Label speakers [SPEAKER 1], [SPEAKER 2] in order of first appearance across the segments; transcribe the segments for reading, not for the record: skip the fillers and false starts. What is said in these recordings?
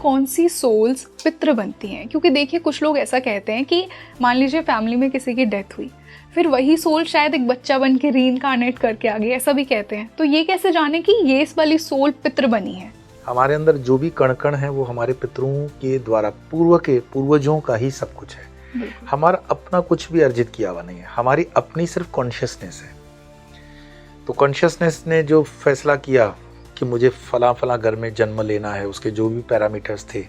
[SPEAKER 1] कौन सी सोल्स पितृ बनती हैं? क्योंकि देखिए कुछ लोग ऐसा कहते हैं कि मान लीजिए फैमिली में किसी की डेथ हुई, फिर वही सोल शायद एक बच्चा बन के रीइंकार्नेट करके आ गई, ऐसा भी कहते हैं। तो ये कैसे जाने कि ये इस वाली सोल पितृ बनी है?
[SPEAKER 2] हमारे अंदर जो भी कण कण है वो हमारे पितरों के द्वारा पूर्वजों का ही सब कुछ है। हमारा अपना कुछ भी अर्जित किया हुआ नहीं है, हमारी अपनी सिर्फ कॉन्शियसनेस है। तो कॉन्शियसनेस ने जो फैसला किया कि मुझे फला फला घर में जन्म लेना है, उसके जो भी पैरामीटर्स थे,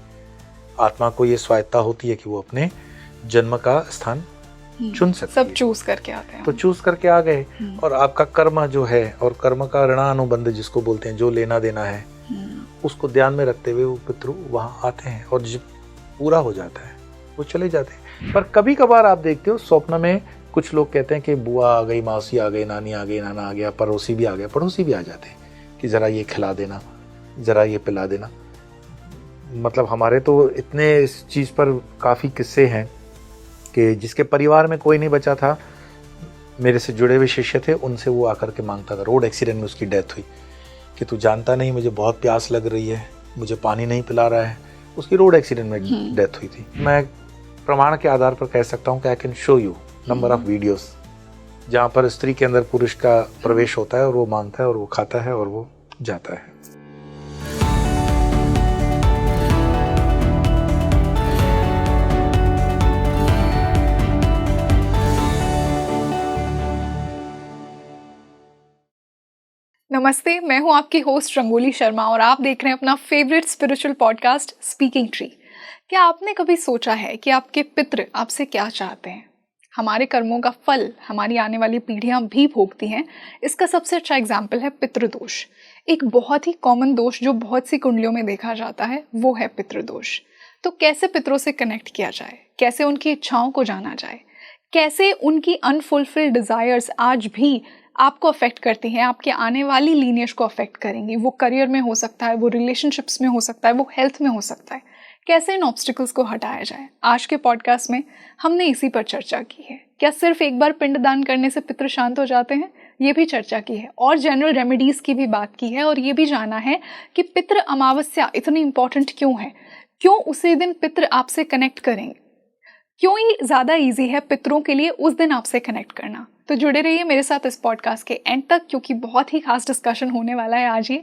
[SPEAKER 2] आत्मा को ये स्वायत्ता होती है कि वो अपने जन्म का स्थान चुन सकती
[SPEAKER 1] सब
[SPEAKER 2] है।
[SPEAKER 1] चूज करके आते हैं।
[SPEAKER 2] तो चूज करके आ गए, और आपका कर्म जो है और कर्म का ऋणानुबंध जिसको बोलते हैं, जो लेना देना है, उसको ध्यान में रखते हुए वो पितृ वहाँ आते हैं, और जब पूरा हो जाता है वो चले जाते हैं। पर कभी कभार आप देखते हो स्वप्न में कुछ लोग कहते हैं कि बुआ आ गई, मौसी आ गई, नानी आ गई, नाना आ गया, पड़ोसी भी आ गया, पड़ोसी भी आ जाते हैं कि ज़रा ये खिला देना, ज़रा ये पिला देना। मतलब हमारे तो इतने इस चीज़ पर काफ़ी किस्से हैं कि जिसके परिवार में कोई नहीं बचा था, मेरे से जुड़े हुए शिष्य थे, उनसे वो आकर के मांगता था। रोड एक्सीडेंट में उसकी डेथ हुई कि तू जानता नहीं मुझे बहुत प्यास लग रही है, मुझे पानी नहीं पिला रहा है। उसकी रोड एक्सीडेंट में डेथ हुई थी। मैं प्रमाण के आधार पर कह सकता हूँ कि I can show you number of videos जहाँ पर स्त्री के अंदर पुरुष का प्रवेश होता है और वो मांगता है और वो खाता है और वो जाता है।
[SPEAKER 1] नमस्ते, मैं हूं आपकी होस्ट रंगोली शर्मा और आप देख रहे हैं अपना favourite spiritual podcast speaking tree. क्या आपने कभी सोचा है कि आपके पितृ आपसे क्या चाहते हैं? हमारे कर्मों का फल हमारी आने वाली पीढ़ियां भी भोगती हैं। इसका सबसे अच्छा एग्जाम्पल है पितृदोष। एक बहुत ही कॉमन दोष जो बहुत सी कुंडलियों में देखा जाता है वो है पितृदोष। तो कैसे पितरों से कनेक्ट किया जाए, कैसे उनकी इच्छाओं को जाना जाए, कैसे उनकी अनफुलफिल्ड डिजायर्स आज भी आपको अफेक्ट करती हैं, आपके आने वाली लीनियज को अफेक्ट करेंगी। वो करियर में हो सकता है, वो रिलेशनशिप्स में हो सकता है, वो हेल्थ में हो सकता है। कैसे इन ऑब्स्टिकल्स को हटाया जाए, आज के पॉडकास्ट में हमने इसी पर चर्चा की है। क्या सिर्फ एक बार पिंडदान करने से पितृ शांत हो जाते हैं? ये भी चर्चा की है, और जनरल रेमेडीज की भी बात की है, और ये भी जाना है कि पितृ अमावस्या इतनी इंपॉर्टेंट क्यों है, क्यों उसी दिन पितृ आपसे कनेक्ट करेंगे, क्यों ही ज़्यादा ईजी है पितरों के लिए उस दिन आपसे कनेक्ट करना। तो जुड़े रहिए मेरे साथ इस पॉडकास्ट के एंड तक, क्योंकि बहुत ही खास डिस्कशन होने वाला है आज ही।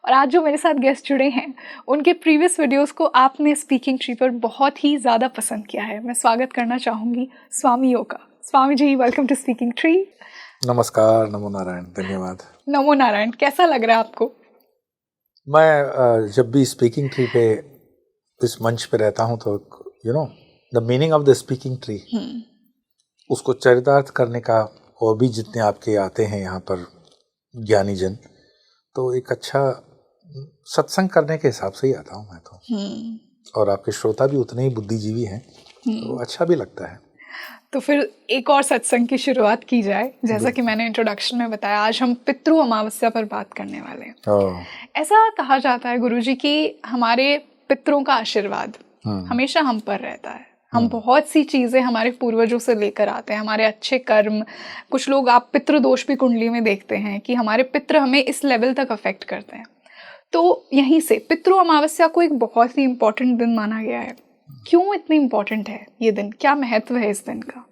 [SPEAKER 1] और आज जो मेरे साथ गेस्ट जुड़े हैं उनके प्रीवियस वीडियोस को आपने स्पीकिंग ट्री पर बहुत ही ज़्यादा पसंद किया है। मैं स्वागत करना चाहूँगी स्वामी yoga. Swami ji, welcome to speaking tree.
[SPEAKER 2] नमस्कार, नमो नारायण, धन्यवाद।
[SPEAKER 1] नमो नारायण। कैसा लग रहा है आपको?
[SPEAKER 2] मैं जब भी स्पीकिंग ट्री पे इस मंच पे रहता हूँ तो you know the meaning of the speaking tree, उसको चरितार्थ करने का, और भी जितने आपके आते हैं यहाँ पर ज्ञानी जन, तो एक अच्छा सत्संग करने के हिसाब से ही आता हूँ मैं तो। और आपके श्रोता भी उतने ही बुद्धिजीवी हैं, तो अच्छा भी लगता है।
[SPEAKER 1] तो फिर एक और सत्संग की शुरुआत की जाए। जैसा कि मैंने इंट्रोडक्शन में बताया, आज हम पितृ अमावस्या पर बात करने वाले हैं। ऐसा कहा जाता है गुरुजी कि हमारे पितरों का आशीर्वाद हमेशा हम पर रहता है। हम बहुत सी चीज़ें हमारे पूर्वजों से लेकर आते हैं, हमारे अच्छे कर्म। कुछ लोग आप पितृदोष भी कुंडली में देखते हैं कि हमारे पितृ हमें इस लेवल तक अफेक्ट करते हैं। तो यहीं से पितृ अमावस्या को एक बहुत ही इम्पोर्टेंट दिन माना गया है। क्यों इतनी इम्पोर्टेंट है ये दिन, क्या महत्व है इस दिन का?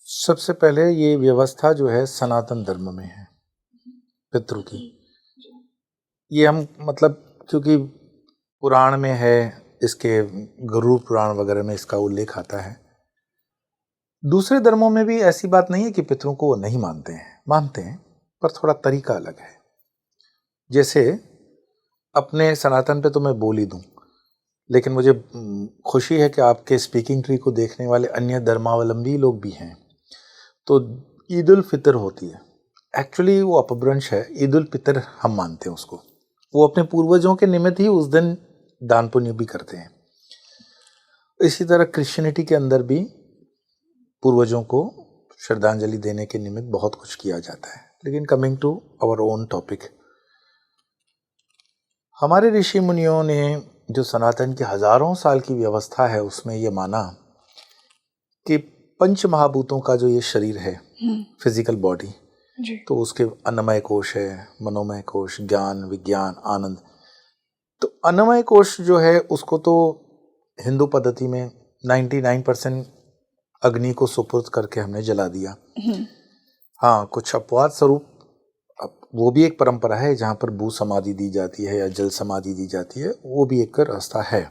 [SPEAKER 2] सबसे पहले ये व्यवस्था जो है सनातन धर्म में है पितृ की। ये हम मतलब क्योंकि पुराण में है, इसके गुरु पुराण वगैरह में इसका उल्लेख आता है। दूसरे धर्मों में भी ऐसी बात नहीं है कि पितरों को वो नहीं मानते हैं, मानते हैं, पर थोड़ा तरीका अलग है। जैसे अपने सनातन पे तो मैं बोल ही दूं, लेकिन मुझे खुशी है कि आपके स्पीकिंग ट्री को देखने वाले अन्य धर्मावलंबी लोग भी हैं। तो ईद उल फितर होती है, एक्चुअली वो अपभ्रंश है। ईद उल फितर हम मानते हैं उसको, वो अपने पूर्वजों के निमित्त ही उस दिन दान पुण्य भी करते हैं। इसी तरह क्रिश्चियनिटी के अंदर भी पूर्वजों को श्रद्धांजलि देने के निमित्त बहुत कुछ किया जाता है। लेकिन coming to our own topic, हमारे ऋषि मुनियों ने जो सनातन की हजारों साल की व्यवस्था है उसमें ये माना कि पंच महाभूतों का जो ये शरीर है, फिजिकल बॉडी, तो उसके अन्नमय कोश है, मनोमय कोश, ज्ञान, विज्ञान, आनंद। तो अन्नमय कोश जो है उसको तो हिंदू पद्धति में 99% अग्नि को सुपुर्द करके हमने जला दिया। हाँ, कुछ अपवाद स्वरूप वो भी एक परंपरा है जहाँ पर भू समाधि दी जाती है या जल समाधि दी जाती है, वो भी एक रास्ता है।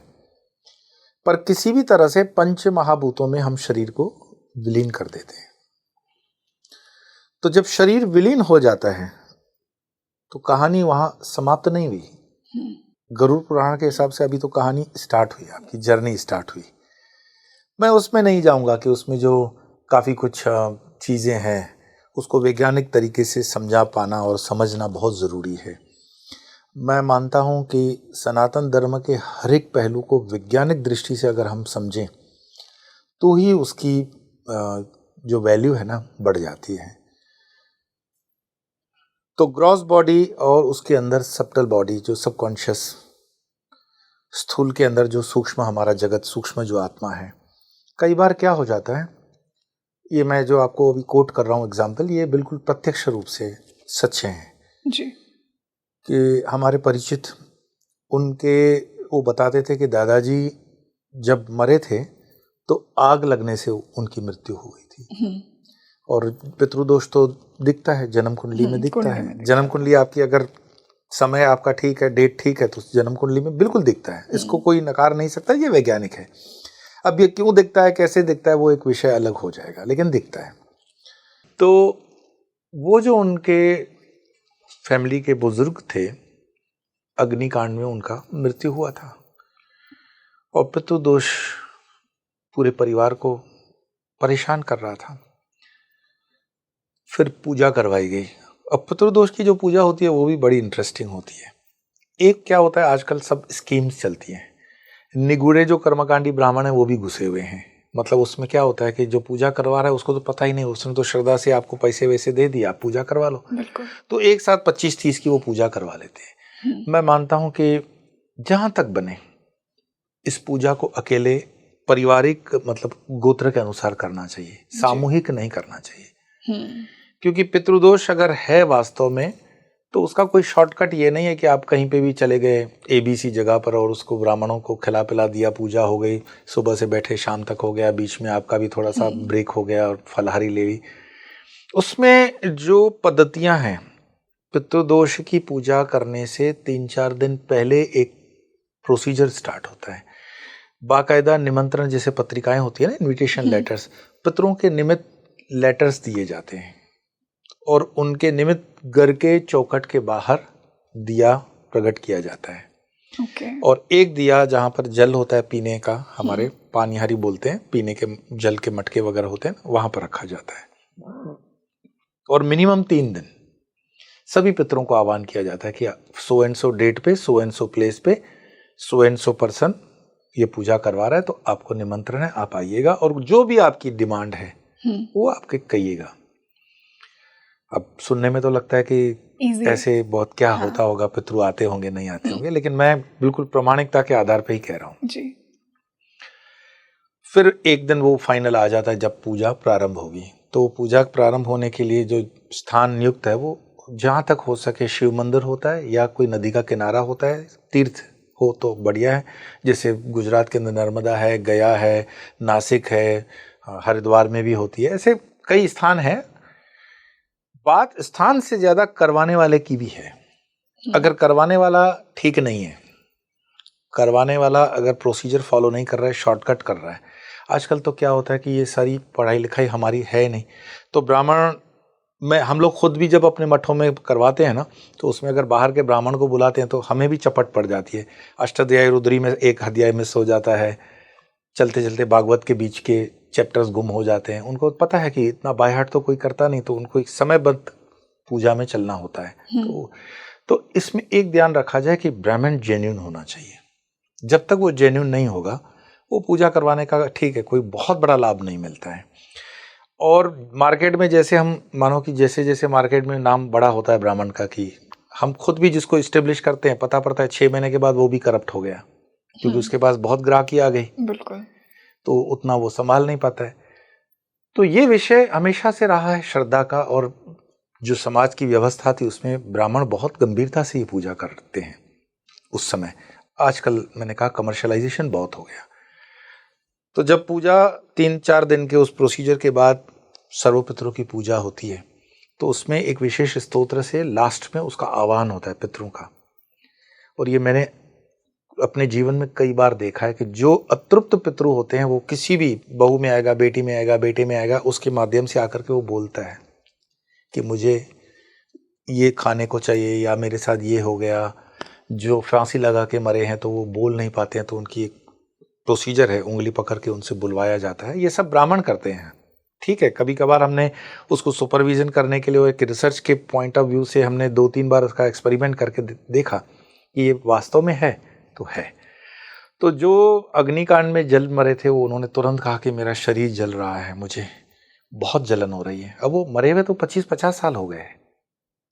[SPEAKER 2] पर किसी भी तरह से पंच महाभूतों में हम शरीर को विलीन कर देते हैं। तो जब शरीर विलीन हो जाता है तो कहानी वहां समाप्त नहीं हुई। गरुड़ पुराण के हिसाब से अभी तो कहानी स्टार्ट हुई, आपकी जर्नी स्टार्ट हुई। मैं उसमें नहीं जाऊंगा कि उसमें जो काफ़ी कुछ चीज़ें हैं उसको वैज्ञानिक तरीके से समझा पाना और समझना बहुत ज़रूरी है। मैं मानता हूं कि सनातन धर्म के हर एक पहलू को वैज्ञानिक दृष्टि से अगर हम समझें तो ही उसकी जो वैल्यू है ना बढ़ जाती है। तो ग्रॉस बॉडी और उसके अंदर सब्टल बॉडी, जो सबकॉन्शियस, स्थूल के अंदर जो सूक्ष्म हमारा जगत, सूक्ष्म जो आत्मा है, कई बार क्या हो जाता है, ये मैं जो आपको अभी कोट कर रहा हूँ एग्जाम्पल, ये बिल्कुल प्रत्यक्ष रूप से सच्चे हैं
[SPEAKER 1] जी।
[SPEAKER 2] कि हमारे परिचित उनके वो बताते थे कि दादाजी जब मरे थे तो आग लगने से उनकी मृत्यु हो गई थी। और पितृदोष तो दिखता है, जन्म कुंडली में दिखता है। जन्म कुंडली आपकी अगर समय आपका ठीक है, डेट ठीक है, तो जन्म कुंडली में बिल्कुल दिखता है। इसको कोई नकार नहीं सकता, ये वैज्ञानिक है। अब ये क्यों दिखता है, कैसे दिखता है, वो एक विषय अलग हो जाएगा, लेकिन दिखता है। तो वो जो उनके फैमिली के बुजुर्ग थे, अग्निकांड में उनका मृत्यु हुआ था और पितृदोष पूरे परिवार को परेशान कर रहा था। फिर पूजा करवाई गई। अब पितृदोष की जो पूजा होती है वो भी बड़ी इंटरेस्टिंग होती है। एक क्या होता है, आजकल सब स्कीम्स चलती हैं, निगूढ़े जो कर्मकांडी ब्राह्मण है वो भी घुसे हुए हैं। मतलब उसमें क्या होता है कि जो पूजा करवा रहा है उसको तो पता ही नहीं, उसने तो श्रद्धा से आपको पैसे वैसे दे दिए, आप पूजा करवा लो। तो एक साथ 25-30 की वो पूजा करवा लेते हैं। मैं मानता हूं कि जहां तक बने इस पूजा को अकेले पारिवारिक मतलब गोत्र के अनुसार करना चाहिए, सामूहिक नहीं करना चाहिए। क्योंकि पितृदोष अगर है वास्तव में तो उसका कोई शॉर्टकट ये नहीं है कि आप कहीं पे भी चले गए ABC जगह पर और उसको ब्राह्मणों को खिला पिला दिया, पूजा हो गई, सुबह से बैठे शाम तक हो गया, बीच में आपका भी थोड़ा सा ब्रेक हो गया और फलाहारी ले ली। उसमें जो पद्धतियां हैं, पितृदोष की पूजा करने से 3-4 दिन पहले एक प्रोसीजर स्टार्ट होता है। बाकायदा निमंत्रण, जैसे पत्रिकाएं होती है ना, इन्विटेशन लेटर्स, पितरों के निमित्त लेटर्स दिए जाते हैं और उनके निमित्त घर के चौखट के बाहर दिया प्रकट किया जाता है। और एक दिया जहां पर जल होता है पीने का, हमारे पानीहारी बोलते हैं, पीने के जल के मटके वगैरह होते हैं, वहां पर रखा जाता है। और मिनिमम 3 दिन सभी पितरों को आह्वान किया जाता है कि सो एंड सो डेट पे, सो एंड सो प्लेस पे, सो एंड सो पर्सन ये पूजा करवा रहा है, तो आपको निमंत्रण है, आप आइएगा और जो भी आपकी डिमांड है वो आपके कहिएगा। अब सुनने में तो लगता है कि ऐसे बहुत क्या होता होगा, पितृ आते होंगे, नहीं आते होंगे, लेकिन मैं बिल्कुल प्रामाणिकता के आधार पे ही कह रहा हूँ जी। फिर एक दिन वो फाइनल आ जाता है जब पूजा प्रारंभ होगी। तो पूजा प्रारंभ होने के लिए जो स्थान नियुक्त है वो जहाँ तक हो सके शिव मंदिर होता है या कोई नदी का किनारा होता है, तीर्थ हो तो बढ़िया है। जैसे गुजरात के अंदर नर्मदा है, गया है, नासिक है, हरिद्वार में भी होती है, ऐसे कई स्थान हैं। बात स्थान से ज्यादा करवाने वाले की भी है। अगर करवाने वाला ठीक नहीं है, करवाने वाला अगर प्रोसीजर फॉलो नहीं कर रहा है, शॉर्टकट कर रहा है, आजकल तो क्या होता है कि ये सारी पढ़ाई लिखाई हमारी है नहीं, तो ब्राह्मण में हम लोग खुद भी जब अपने मठों में करवाते हैं ना, तो उसमें अगर बाहर के ब्राह्मण को बुलाते हैं तो हमें भी चपट पड़ जाती है। अष्टाध्यायी रुद्री में एक अध्याय मिस हो जाता है, चलते चलते भागवत के बीच के चैप्टर्स गुम हो जाते हैं। उनको पता है कि इतना बाय हार्ट तो कोई करता नहीं, तो उनको एक समयबद्ध पूजा में चलना होता है। तो इसमें एक ध्यान रखा जाए कि ब्राह्मण जेन्युइन होना चाहिए। जब तक वो जेन्युइन नहीं होगा, वो पूजा करवाने का ठीक है, कोई बहुत बड़ा लाभ नहीं मिलता है। और मार्केट में जैसे हम मानो कि जैसे जैसे मार्केट में नाम बड़ा होता है ब्राह्मण का, कि हम खुद भी जिसको इस्टेब्लिश करते हैं, पता पड़ता है 6 महीने के बाद वो भी करप्ट हो गया, क्योंकि उसके पास बहुत ग्राहकी आ गई,
[SPEAKER 1] बिल्कुल,
[SPEAKER 2] तो उतना वो संभाल नहीं पाता है। तो ये विषय हमेशा से रहा है श्रद्धा का, और जो समाज की व्यवस्था थी उसमें ब्राह्मण बहुत गंभीरता से ये पूजा करते हैं उस समय। आजकल मैंने कहा कमर्शलाइजेशन बहुत हो गया। तो जब पूजा 3-4 दिन के उस प्रोसीजर के बाद सर्वपितरों की पूजा होती है, तो उसमें एक विशेष स्तोत्र से लास्ट में उसका आह्वान होता है पितरों का। और ये मैंने अपने जीवन में कई बार देखा है कि जो अतृप्त पितृ होते हैं वो किसी भी बहू में आएगा, बेटी में आएगा, बेटे में आएगा, उसके माध्यम से आकर के वो बोलता है कि मुझे ये खाने को चाहिए या मेरे साथ ये हो गया। जो फांसी लगा के मरे हैं तो वो बोल नहीं पाते हैं, तो उनकी एक प्रोसीजर है, उंगली पकड़ के उनसे बुलवाया जाता है। ये सब ब्राह्मण करते हैं, ठीक है। कभी कभार हमने उसको सुपरविजन करने के लिए एक रिसर्च के पॉइंट ऑफ व्यू से हमने 2-3 बार उसका एक्सपेरिमेंट करके देखा कि ये वास्तव में है तो है। तो जो अग्निकांड में जल मरे थे वो उन्होंने तुरंत कहा कि मेरा शरीर जल रहा है, मुझे बहुत जलन हो रही है। अब वो मरे हुए तो 25-50 साल हो गए,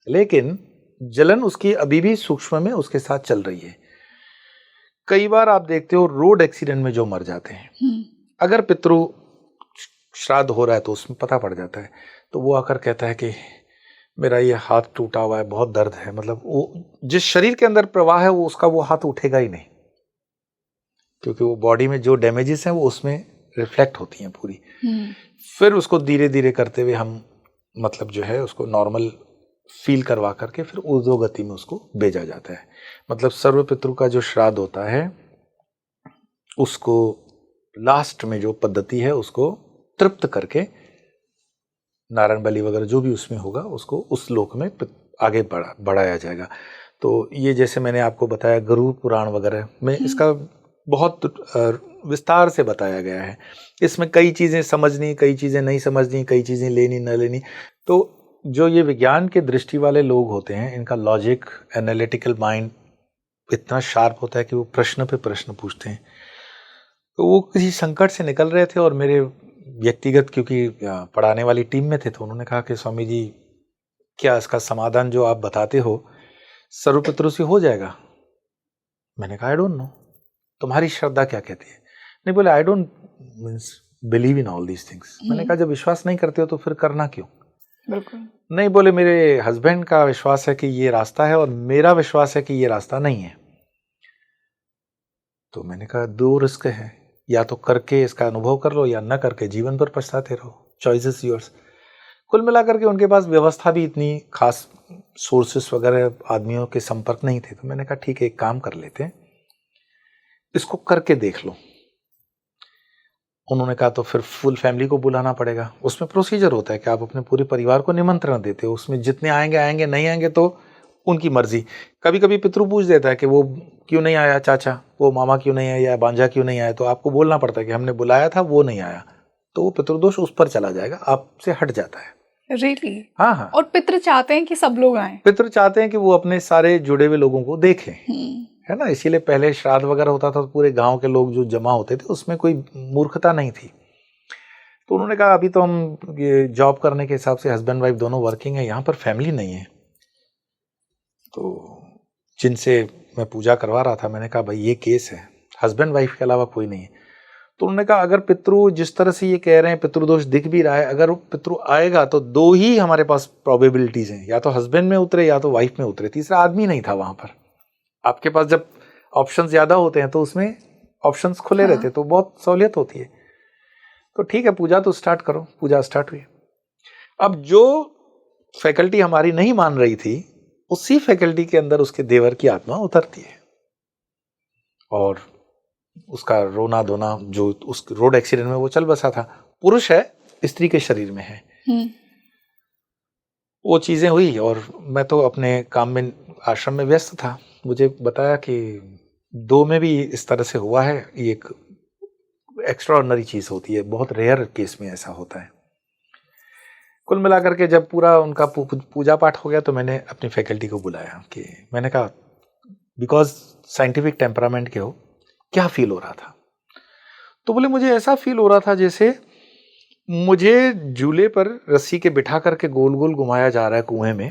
[SPEAKER 2] लेकिन जलन उसकी अभी भी सूक्ष्म में उसके साथ चल रही है। कई बार आप देखते हो रोड एक्सीडेंट में जो मर जाते हैं, अगर पितृ श्राद्ध हो रहा है तो उसमें पता पड़ जाता है, तो वो आकर कहता है कि मेरा ये हाथ टूटा हुआ है, बहुत दर्द है। मतलब वो जिस शरीर के अंदर प्रवाह है वो उसका वो हाथ उठेगा ही नहीं, क्योंकि वो बॉडी में जो डैमेजेस हैं वो उसमें रिफ्लेक्ट होती हैं पूरी। फिर उसको धीरे धीरे करते हुए हम मतलब जो है उसको नॉर्मल फील करवा करके फिर ऊर्ध्व गति में उसको भेजा जाता है। मतलब सर्वपितृ का जो श्राद्ध होता है उसको लास्ट में जो पद्धति है उसको तृप्त करके नारायण बलि वगैरह जो भी उसमें होगा उसको उस लोक में आगे बढ़ाया जाएगा। तो ये जैसे मैंने आपको बताया गरुड़ पुराण वगैरह में इसका बहुत विस्तार से बताया गया है। इसमें कई चीज़ें समझनी, कई चीज़ें नहीं समझनी, कई चीज़ें लेनी न लेनी। तो जो ये विज्ञान के दृष्टि वाले लोग होते हैं, इनका लॉजिक, एनालिटिकल माइंड इतना शार्प होता है कि वो प्रश्न पे प्रश्न पूछते हैं। तो वो किसी संकट से निकल रहे थे और मेरे व्यक्तिगत, क्योंकि पढ़ाने वाली टीम में थे, तो उन्होंने कहा कि स्वामी जी क्या इसका समाधान जो आप बताते हो सर्वपितृ से हो जाएगा? मैंने कहा आई डोंट नो, तुम्हारी श्रद्धा क्या कहती है? नहीं, बोले I don't means believe in all these things. मैंने कहा जब विश्वास नहीं करते हो तो फिर करना क्यों?
[SPEAKER 1] बिल्कुल
[SPEAKER 2] नहीं, बोले मेरे हस्बैंड का विश्वास है कि ये रास्ता है और मेरा विश्वास है कि ये रास्ता नहीं है। तो मैंने कहा दो रिस्क है, या तो करके इसका अनुभव कर लो या न करके जीवन भर पछताते रहो, चॉइस इज योर्स। कुल मिलाकर के उनके पास व्यवस्था भी इतनी खास सोर्सेस वगैरह आदमियों के संपर्क नहीं थे। तो मैंने कहा ठीक है, एक काम कर लेते हैं, इसको करके देख लो। उन्होंने कहा तो फिर फुल फैमिली को बुलाना पड़ेगा। उसमें प्रोसीजर होता है कि आप अपने पूरे परिवार को निमंत्रण देते हो, उसमें जितने आएंगे आएंगे, नहीं आएंगे तो उनकी मर्जी। कभी कभी पितृ पूछ देता है कि वो क्यों नहीं आया चाचा, वो मामा क्यों नहीं आया या बांझा क्यों नहीं आया, तो आपको बोलना पड़ता है कि हमने बुलाया था वो नहीं आया, तो वो पितृदोष उस पर चला जाएगा, आपसे हट जाता है।
[SPEAKER 1] रियली?
[SPEAKER 2] हाँ हाँ।
[SPEAKER 1] और पितृ चाहते हैं कि सब लोग आए?
[SPEAKER 2] पितृ चाहते हैं कि वो अपने सारे जुड़े हुए लोगों को देखें, है ना। इसीलिए पहले श्राद्ध वगैरह होता था तो पूरे गांव के लोग जो जमा होते थे, उसमें कोई मूर्खता नहीं थी। तो उन्होंने कहा अभी तो हम ये जॉब करने के हिसाब से हस्बैंड वाइफ दोनों वर्किंग है, यहाँ पर फैमिली नहीं है। तो जिनसे मैं पूजा करवा रहा था मैंने कहा भाई ये केस है, हस्बैंड वाइफ के अलावा कोई नहीं है। तो उन्होंने कहा अगर पितृ जिस तरह से ये कह रहे हैं पितृदोष दिख भी रहा है, अगर पितृ आएगा तो दो ही हमारे पास प्रोबेबिलिटीज हैं, या तो हस्बैंड में उतरे या तो वाइफ में उतरे, तीसरा आदमी नहीं था वहां पर। आपके पास जब ऑप्शंस ज्यादा होते हैं तो उसमें ऑप्शंस खुले रहते, तो बहुत सहूलियत होती है। तो ठीक है, पूजा तो स्टार्ट करो। पूजा स्टार्ट हुई। अब जो फैकल्टी हमारी नहीं मान रही थी, उसी फैकल्टी के अंदर उसके देवर की आत्मा उतरती है और उसका रोना धोना, जो उस रोड एक्सीडेंट में वो चल बसा था, पुरुष है, स्त्री के शरीर में है, वो चीजें हुई। और मैं तो अपने काम में आश्रम में व्यस्त था। मुझे बताया कि 2 में भी इस तरह से हुआ है। ये एक एक्स्ट्राऑर्डिनरी चीज होती है, बहुत रेयर केस में ऐसा होता है। कुल मिलाकर के जब पूरा उनका पूजा पाठ हो गया तो मैंने अपनी फैकल्टी को बुलाया कि मैंने कहा बिकॉज साइंटिफिक टेम्परामेंट के हो, क्या फील हो रहा था? तो बोले मुझे ऐसा फील हो रहा था जैसे मुझे झूले पर रस्सी के बिठा करके गोल गोल घुमाया जा रहा है कुएं में,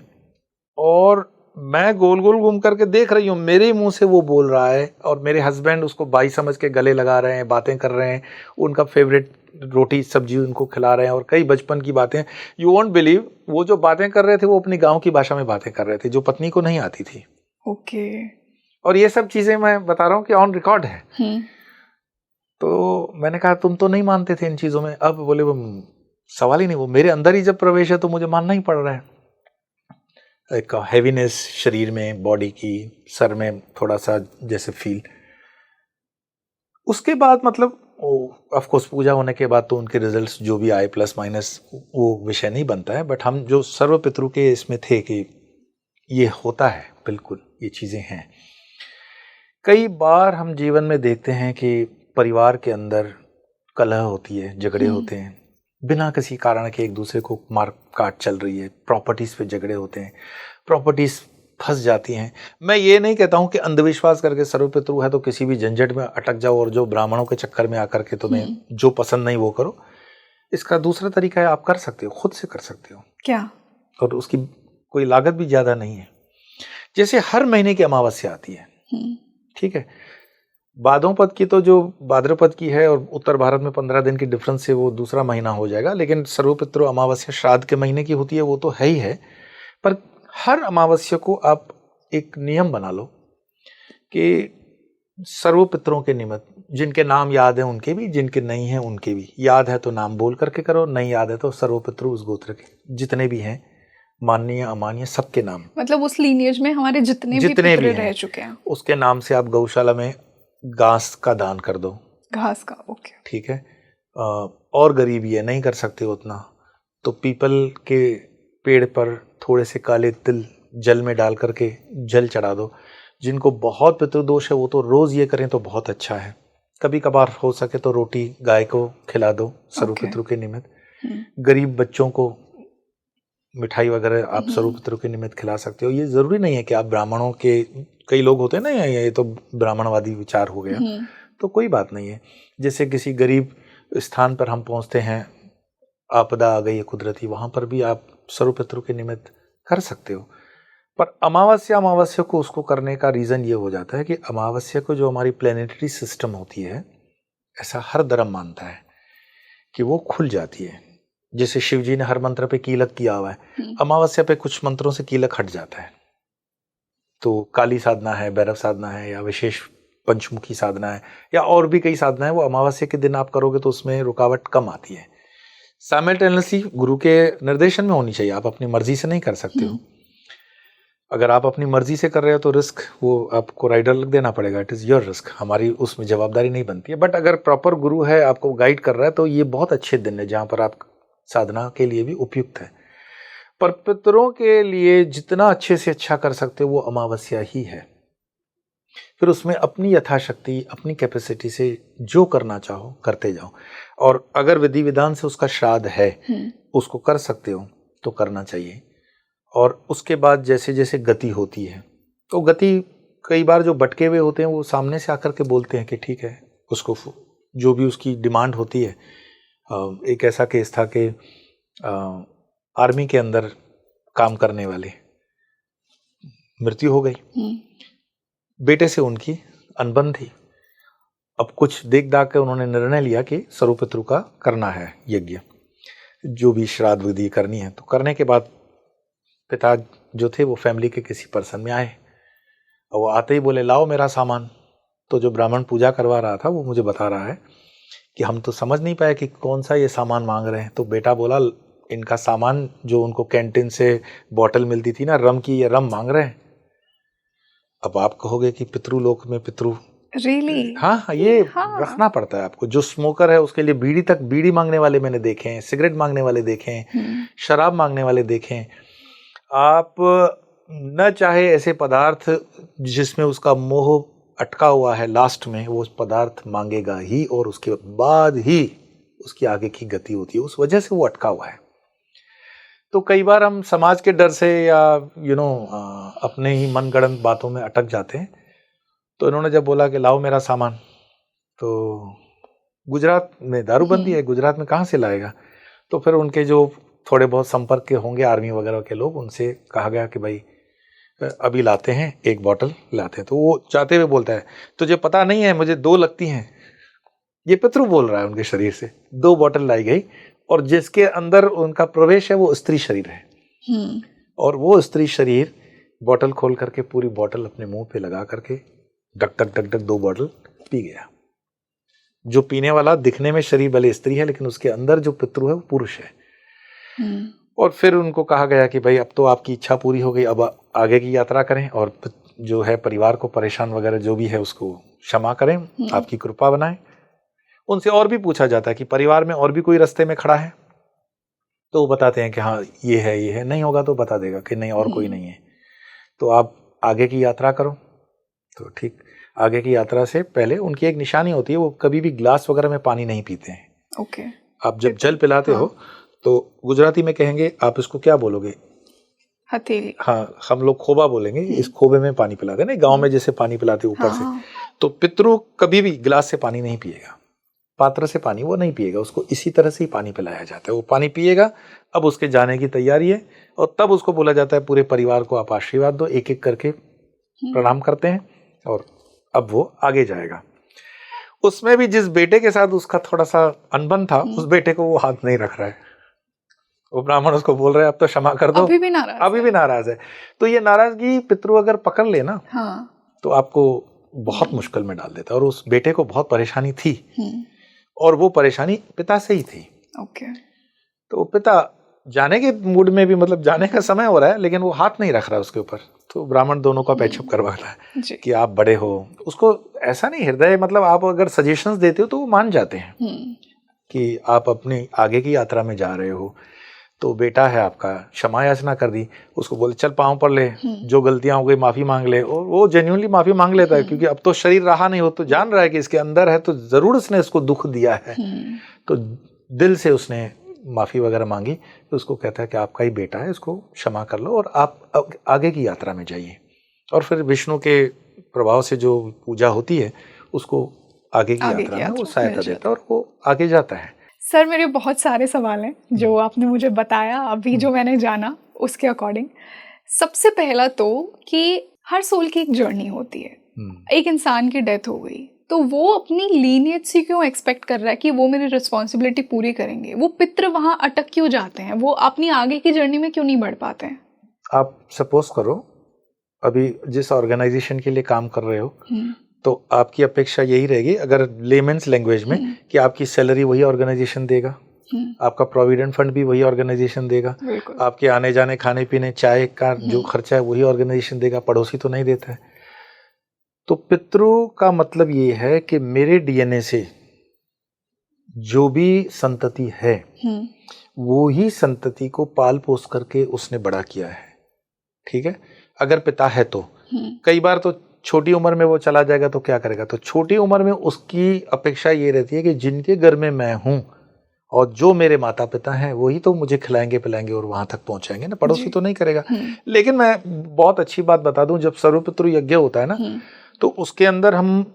[SPEAKER 2] और मैं गोल गोल घूम करके देख रही हूँ, मेरे मुंह से वो बोल रहा है और मेरे हस्बैंड उसको बाई समझ के गले लगा रहे हैं, बातें कर रहे हैं, उनका फेवरेट रोटी सब्जी उनको खिला रहे हैं और कई बचपन की बातें। यू वोंट बिलीव, वो जो बातें कर रहे थे वो अपनी गांव की भाषा में बातें कर रहे थे, जो पत्नी को नहीं आती थी।
[SPEAKER 1] ओके।
[SPEAKER 2] और ये सब चीजें मैं बता रहा हूँ कि ऑन रिकॉर्ड है। तो मैंने कहा तुम तो नहीं मानते थे इन चीजों में, अब बोले वो सवाल ही नहीं, वो मेरे अंदर ही जब प्रवेश है तो मुझे मानना ही पड़ रहा है। एक हैवीनेस शरीर में, बॉडी की, सर में थोड़ा सा जैसे फील। उसके बाद मतलब ऑफ कोर्स पूजा होने के बाद तो उनके रिजल्ट्स जो भी आए प्लस माइनस वो विषय नहीं बनता है, बट हम जो सर्व पितृ के इसमें थे कि ये होता है, बिल्कुल ये चीजें हैं। कई बार हम जीवन में देखते हैं कि परिवार के अंदर कलह होती है, झगड़े होते हैं, बिना किसी कारण के एक दूसरे को मार काट चल रही है, प्रॉपर्टीज पे झगड़े होते हैं, प्रॉपर्टीज फंस जाती हैं। मैं ये नहीं कहता हूं कि अंधविश्वास करके सर्वपितृ है तो किसी भी झंझट में अटक जाओ और जो ब्राह्मणों के चक्कर में आकर के तुम्हें जो पसंद नहीं वो करो। इसका दूसरा तरीका है, आप कर सकते हो, खुद से कर सकते हो।
[SPEAKER 1] क्या?
[SPEAKER 2] और उसकी कोई लागत भी ज्यादा नहीं है। जैसे हर महीने की अमावस्या आती है, ठीक है, भाद्रपद की तो जो भाद्रपद की है और उत्तर भारत में 15 दिन की डिफरेंस से वो दूसरा महीना हो जाएगा, लेकिन सर्वपितृ अमावस्या श्राद्ध के महीने की होती है, वो तो है ही है। पर हर अमावस्या को आप एक नियम बना लो कि सर्वपितरों के निमित्त, जिनके नाम याद है उनके भी, जिनके नहीं है उनके भी, याद है तो नाम बोल करके करो, नहीं याद है तो सर्वपितृ उस गोत्र के जितने भी हैं, माननीय अमाननीय, सबके नाम,
[SPEAKER 1] मतलब उस लीनिएज में हमारे जितने भी पितृ रह चुके हैं
[SPEAKER 2] उसके नाम से आप गौशाला में घास का दान कर दो, घास
[SPEAKER 1] का, ओके,
[SPEAKER 2] ठीक है। और गरीबी है, नहीं कर सकते उतना, तो पीपल के पेड़ पर थोड़े से काले तिल जल में डाल करके जल चढ़ा दो। जिनको बहुत पितृदोष है वो तो रोज ये करें तो बहुत अच्छा है। कभी कभार हो सके तो रोटी गाय को खिला दो सर्वपितृ के निमित्त। गरीब बच्चों को मिठाई वगैरह आप सर्वपितृ के निमित्त खिला सकते हो। ये जरूरी नहीं है कि आप ब्राह्मणों के, कई लोग होते हैं ना ये तो ब्राह्मणवादी विचार हो गया, तो कोई बात नहीं है। जैसे किसी गरीब स्थान पर हम पहुंचते हैं, आपदा आ गई है कुदरती, वहां पर भी आप सर्वपितृ के निमित्त कर सकते हो। पर अमावस्या को उसको करने का रीजन ये हो जाता है कि अमावस्या को जो हमारी प्लेनेटरी सिस्टम होती है, ऐसा हर धर्म मानता है कि वो खुल जाती है। जैसे शिव जी ने हर मंत्र पे कीलक किया हुआ है, अमावस्या पे कुछ मंत्रों से कीलक हट जाता है। तो काली साधना है, भैरव साधना है, या विशेष पंचमुखी साधना है, या और भी कई साधना है, वो अमावस्या के दिन आप करोगे तो उसमें रुकावट कम आती है। साइमल्टेनियसली गुरु के निर्देशन में होनी चाहिए, आप अपनी मर्जी से नहीं कर सकते हो। अगर आप अपनी मर्जी से कर रहे हो तो रिस्क वो आपको राइडर लग देना पड़ेगा, इट इज़ योर रिस्क, हमारी उसमें जवाबदारी नहीं बनती है। बट अगर प्रॉपर गुरु है, आपको गाइड कर रहा है, तो ये बहुत अच्छे दिन है जहाँ पर आप साधना के लिए भी उपयुक्त है। पर पितरों के लिए जितना अच्छे से अच्छा कर सकते हो वो अमावस्या ही है। फिर उसमें अपनी यथाशक्ति, अपनी कैपेसिटी से जो करना चाहो करते जाओ। और अगर विधि विधान से उसका श्राद्ध है, उसको कर सकते हो तो करना चाहिए। और उसके बाद जैसे जैसे गति होती है, तो गति कई बार जो भटके हुए होते हैं वो सामने से आकर के बोलते हैं कि ठीक है, उसको जो भी उसकी डिमांड होती है। एक ऐसा केस था कि आर्मी के अंदर काम करने वाले मृत्यु हो गई, बेटे से उनकी अनबन थी। अब कुछ देख दाख के उन्होंने निर्णय लिया कि सर्वपितृ का करना है यज्ञ, जो भी श्राद्ध विधि करनी है। तो करने के बाद पिता जो थे वो फैमिली के किसी पर्सन में आए, और वो आते ही बोले लाओ मेरा सामान। तो जो ब्राह्मण पूजा करवा रहा था वो मुझे बता रहा है कि हम तो समझ नहीं पाए कि कौन सा ये सामान मांग रहे हैं। तो बेटा बोला इनका सामान जो उनको कैंटीन से बॉटल मिलती थी ना रम की, ये रम मांग रहे हैं। अब आप कहोगे कि पितृलोक में पितृ
[SPEAKER 1] really?
[SPEAKER 2] हाँ, ये रखना पड़ता है आपको। जो स्मोकर है उसके लिए बीड़ी तक, बीड़ी मांगने वाले मैंने देखे हैं, सिगरेट मांगने वाले देखे हैं, शराब मांगने वाले देखे हैं। आप न चाहे ऐसे पदार्थ जिसमें उसका मोह अटका हुआ है, लास्ट में वो पदार्थ मांगेगा ही, और उसके बाद ही उसकी आगे की गति होती है, उस वजह से वो अटका हुआ है। तो कई बार हम समाज के डर से या अपने ही मनगढ़ंत बातों में अटक जाते हैं। तो इन्होंने जब बोला कि लाओ मेरा सामान, तो गुजरात में दारूबंदी है, गुजरात में कहाँ से लाएगा। तो फिर उनके जो थोड़े बहुत संपर्क के होंगे आर्मी वगैरह के लोग, उनसे कहा गया कि भाई अभी लाते हैं, एक बोतल लाते हैं। तो वो चाहते हुए बोलता है तुझे पता नहीं है मुझे 2 लगती हैं। ये पितृ बोल रहा है उनके शरीर से। 2 बोतल लाई गई, और जिसके अंदर उनका प्रवेश है वो स्त्री शरीर है, और वो स्त्री शरीर बॉटल खोल करके पूरी बॉटल अपने मुंह पे लगा करके duck duck duck duck 2 bottle P गया। जो पीने वाला दिखने में शरीर भले स्त्री है, लेकिन उसके अंदर जो पितृ है वो पुरुष है। और फिर उनको कहा गया कि भाई अब तो आपकी इच्छा पूरी हो गई, अब आगे की यात्रा करें और जो है परिवार को परेशान वगैरह जो भी है उसको क्षमा करें, आपकी कृपा बनाएं। उनसे और भी पूछा जाता है कि परिवार में और भी कोई रास्ते में खड़ा है, तो वो बताते हैं कि हाँ ये है, नहीं होगा तो बता देगा कि नहीं और कोई नहीं है, तो आप आगे की यात्रा करो। तो ठीक, आगे की यात्रा से पहले उनकी एक निशानी होती है, वो कभी भी ग्लास वगैरह में पानी नहीं पीते हैं।
[SPEAKER 1] ओके।
[SPEAKER 2] आप जब जल पिलाते हो तो गुजराती में कहेंगे, आप इसको क्या बोलोगे?
[SPEAKER 1] हथेली।
[SPEAKER 2] हाँ, हम लोग खोबा बोलेंगे, इस खोबे में पानी पिलाते हैं ना, गांव में जैसे पानी पिलाते ऊपर से। तो पितृ कभी भी गिलास से पानी नहीं पिएगा, पात्र से पानी वो नहीं पिएगा, उसको इसी तरह से ही पानी पिलाया जाता है। वो पानी पिएगा, अब उसके जाने की तैयारी है, और तब उसको बोला जाता है पूरे परिवार को आप आशीर्वाद दो, एक एक करके प्रणाम करते हैं, और अब वो आगे जाएगा। उसमें भी जिस बेटे के साथ उसका थोड़ा सा अनबन था, उस बेटे को वो हाथ नहीं रख रहा है। वो ब्राह्मण उसको बोल रहे हैं अब तो क्षमा कर दो, अभी भी नाराज है। तो ये नाराजगी पितृ अगर पकड़ ले ना, तो आपको बहुत मुश्किल में डाल देता है। और उस बेटे को बहुत परेशानी थी, और वो परेशानी पिता से ही थी।
[SPEAKER 1] ओके।
[SPEAKER 2] तो पिता जाने के मूड में भी, मतलब जाने का समय हो रहा है, लेकिन वो हाथ नहीं रख रहा है उसके ऊपर। तो ब्राह्मण दोनों का पैचअप करवाता है कि आप बड़े हो। उसको ऐसा नहीं, हृदय मतलब आप अगर सजेशंस देते हो तो वो मान जाते हैं कि आप अपनी आगे की यात्रा में जा रहे हो। तो बेटा है आपका, क्षमा याचना कर दी, उसको बोले चल पाँव पर ले, जो गलतियां हो गई माफी मांग ले। और वो जेन्युइनली माफी मांग लेता है, क्योंकि अब तो शरीर रहा नहीं, हो तो जान रहा है कि इसके अंदर है, तो जरूर उसने इसको दुख दिया है। तो दिल से उसने माफी वगैरह मांगी। तो उसको कहता है कि आपका ही बेटा है, इसको क्षमा कर लो और आप आगे की यात्रा में जाइए। और फिर विष्णु के प्रभाव से जो पूजा होती है उसको आगे की यात्रा में वो सहायता देता है और वो आगे जाता है।
[SPEAKER 1] सर, मेरे बहुत सारे सवाल हैं जो आपने मुझे बताया, अभी जो मैंने जाना उसके अकॉर्डिंग। सबसे पहला तो कि हर सोल की एक जर्नी होती है। एक इंसान की डेथ हो गई तो वो अपनी लीनियज से क्यों एक्सपेक्ट कर रहा है कि वो मेरी रिस्पॉन्सिबिलिटी पूरी करेंगे? वो पितृ वहां अटक क्यों जाते हैं? वो अपनी आगे की जर्नी में क्यों नहीं बढ़ पाते हैं?
[SPEAKER 2] आप सपोज करो अभी जिस ऑर्गेनाइजेशन के लिए काम कर रहे हो, तो आपकी अपेक्षा यही रहेगी, अगर लेमेंस लैंग्वेज में, कि आपकी सैलरी वही ऑर्गेनाइजेशन देगा, आपका प्रोविडेंट फंड भी वही ऑर्गेनाइजेशन देगा, आपके आने जाने खाने पीने चाय का जो खर्चा है वही ऑर्गेनाइजेशन देगा, पड़ोसी तो नहीं देता है। तो पितृ का मतलब ये है कि मेरे डीएनए से जो भी संतति है वो ही संतति को पाल पोस करके उसने बड़ा किया है। ठीक है, अगर पिता है तो कई बार तो छोटी उम्र में वो चला जाएगा तो क्या करेगा? तो छोटी उम्र में उसकी अपेक्षा ये रहती है कि जिनके घर में मैं हूं और जो मेरे माता पिता हैं वही तो मुझे खिलाएंगे पिलाएंगे और वहां तक पहुंचाएंगे ना, पड़ोसी तो नहीं करेगा। लेकिन मैं बहुत अच्छी बात बता दूं, जब सर्वपितृ यज्ञ होता है ना, तो उसके अंदर हम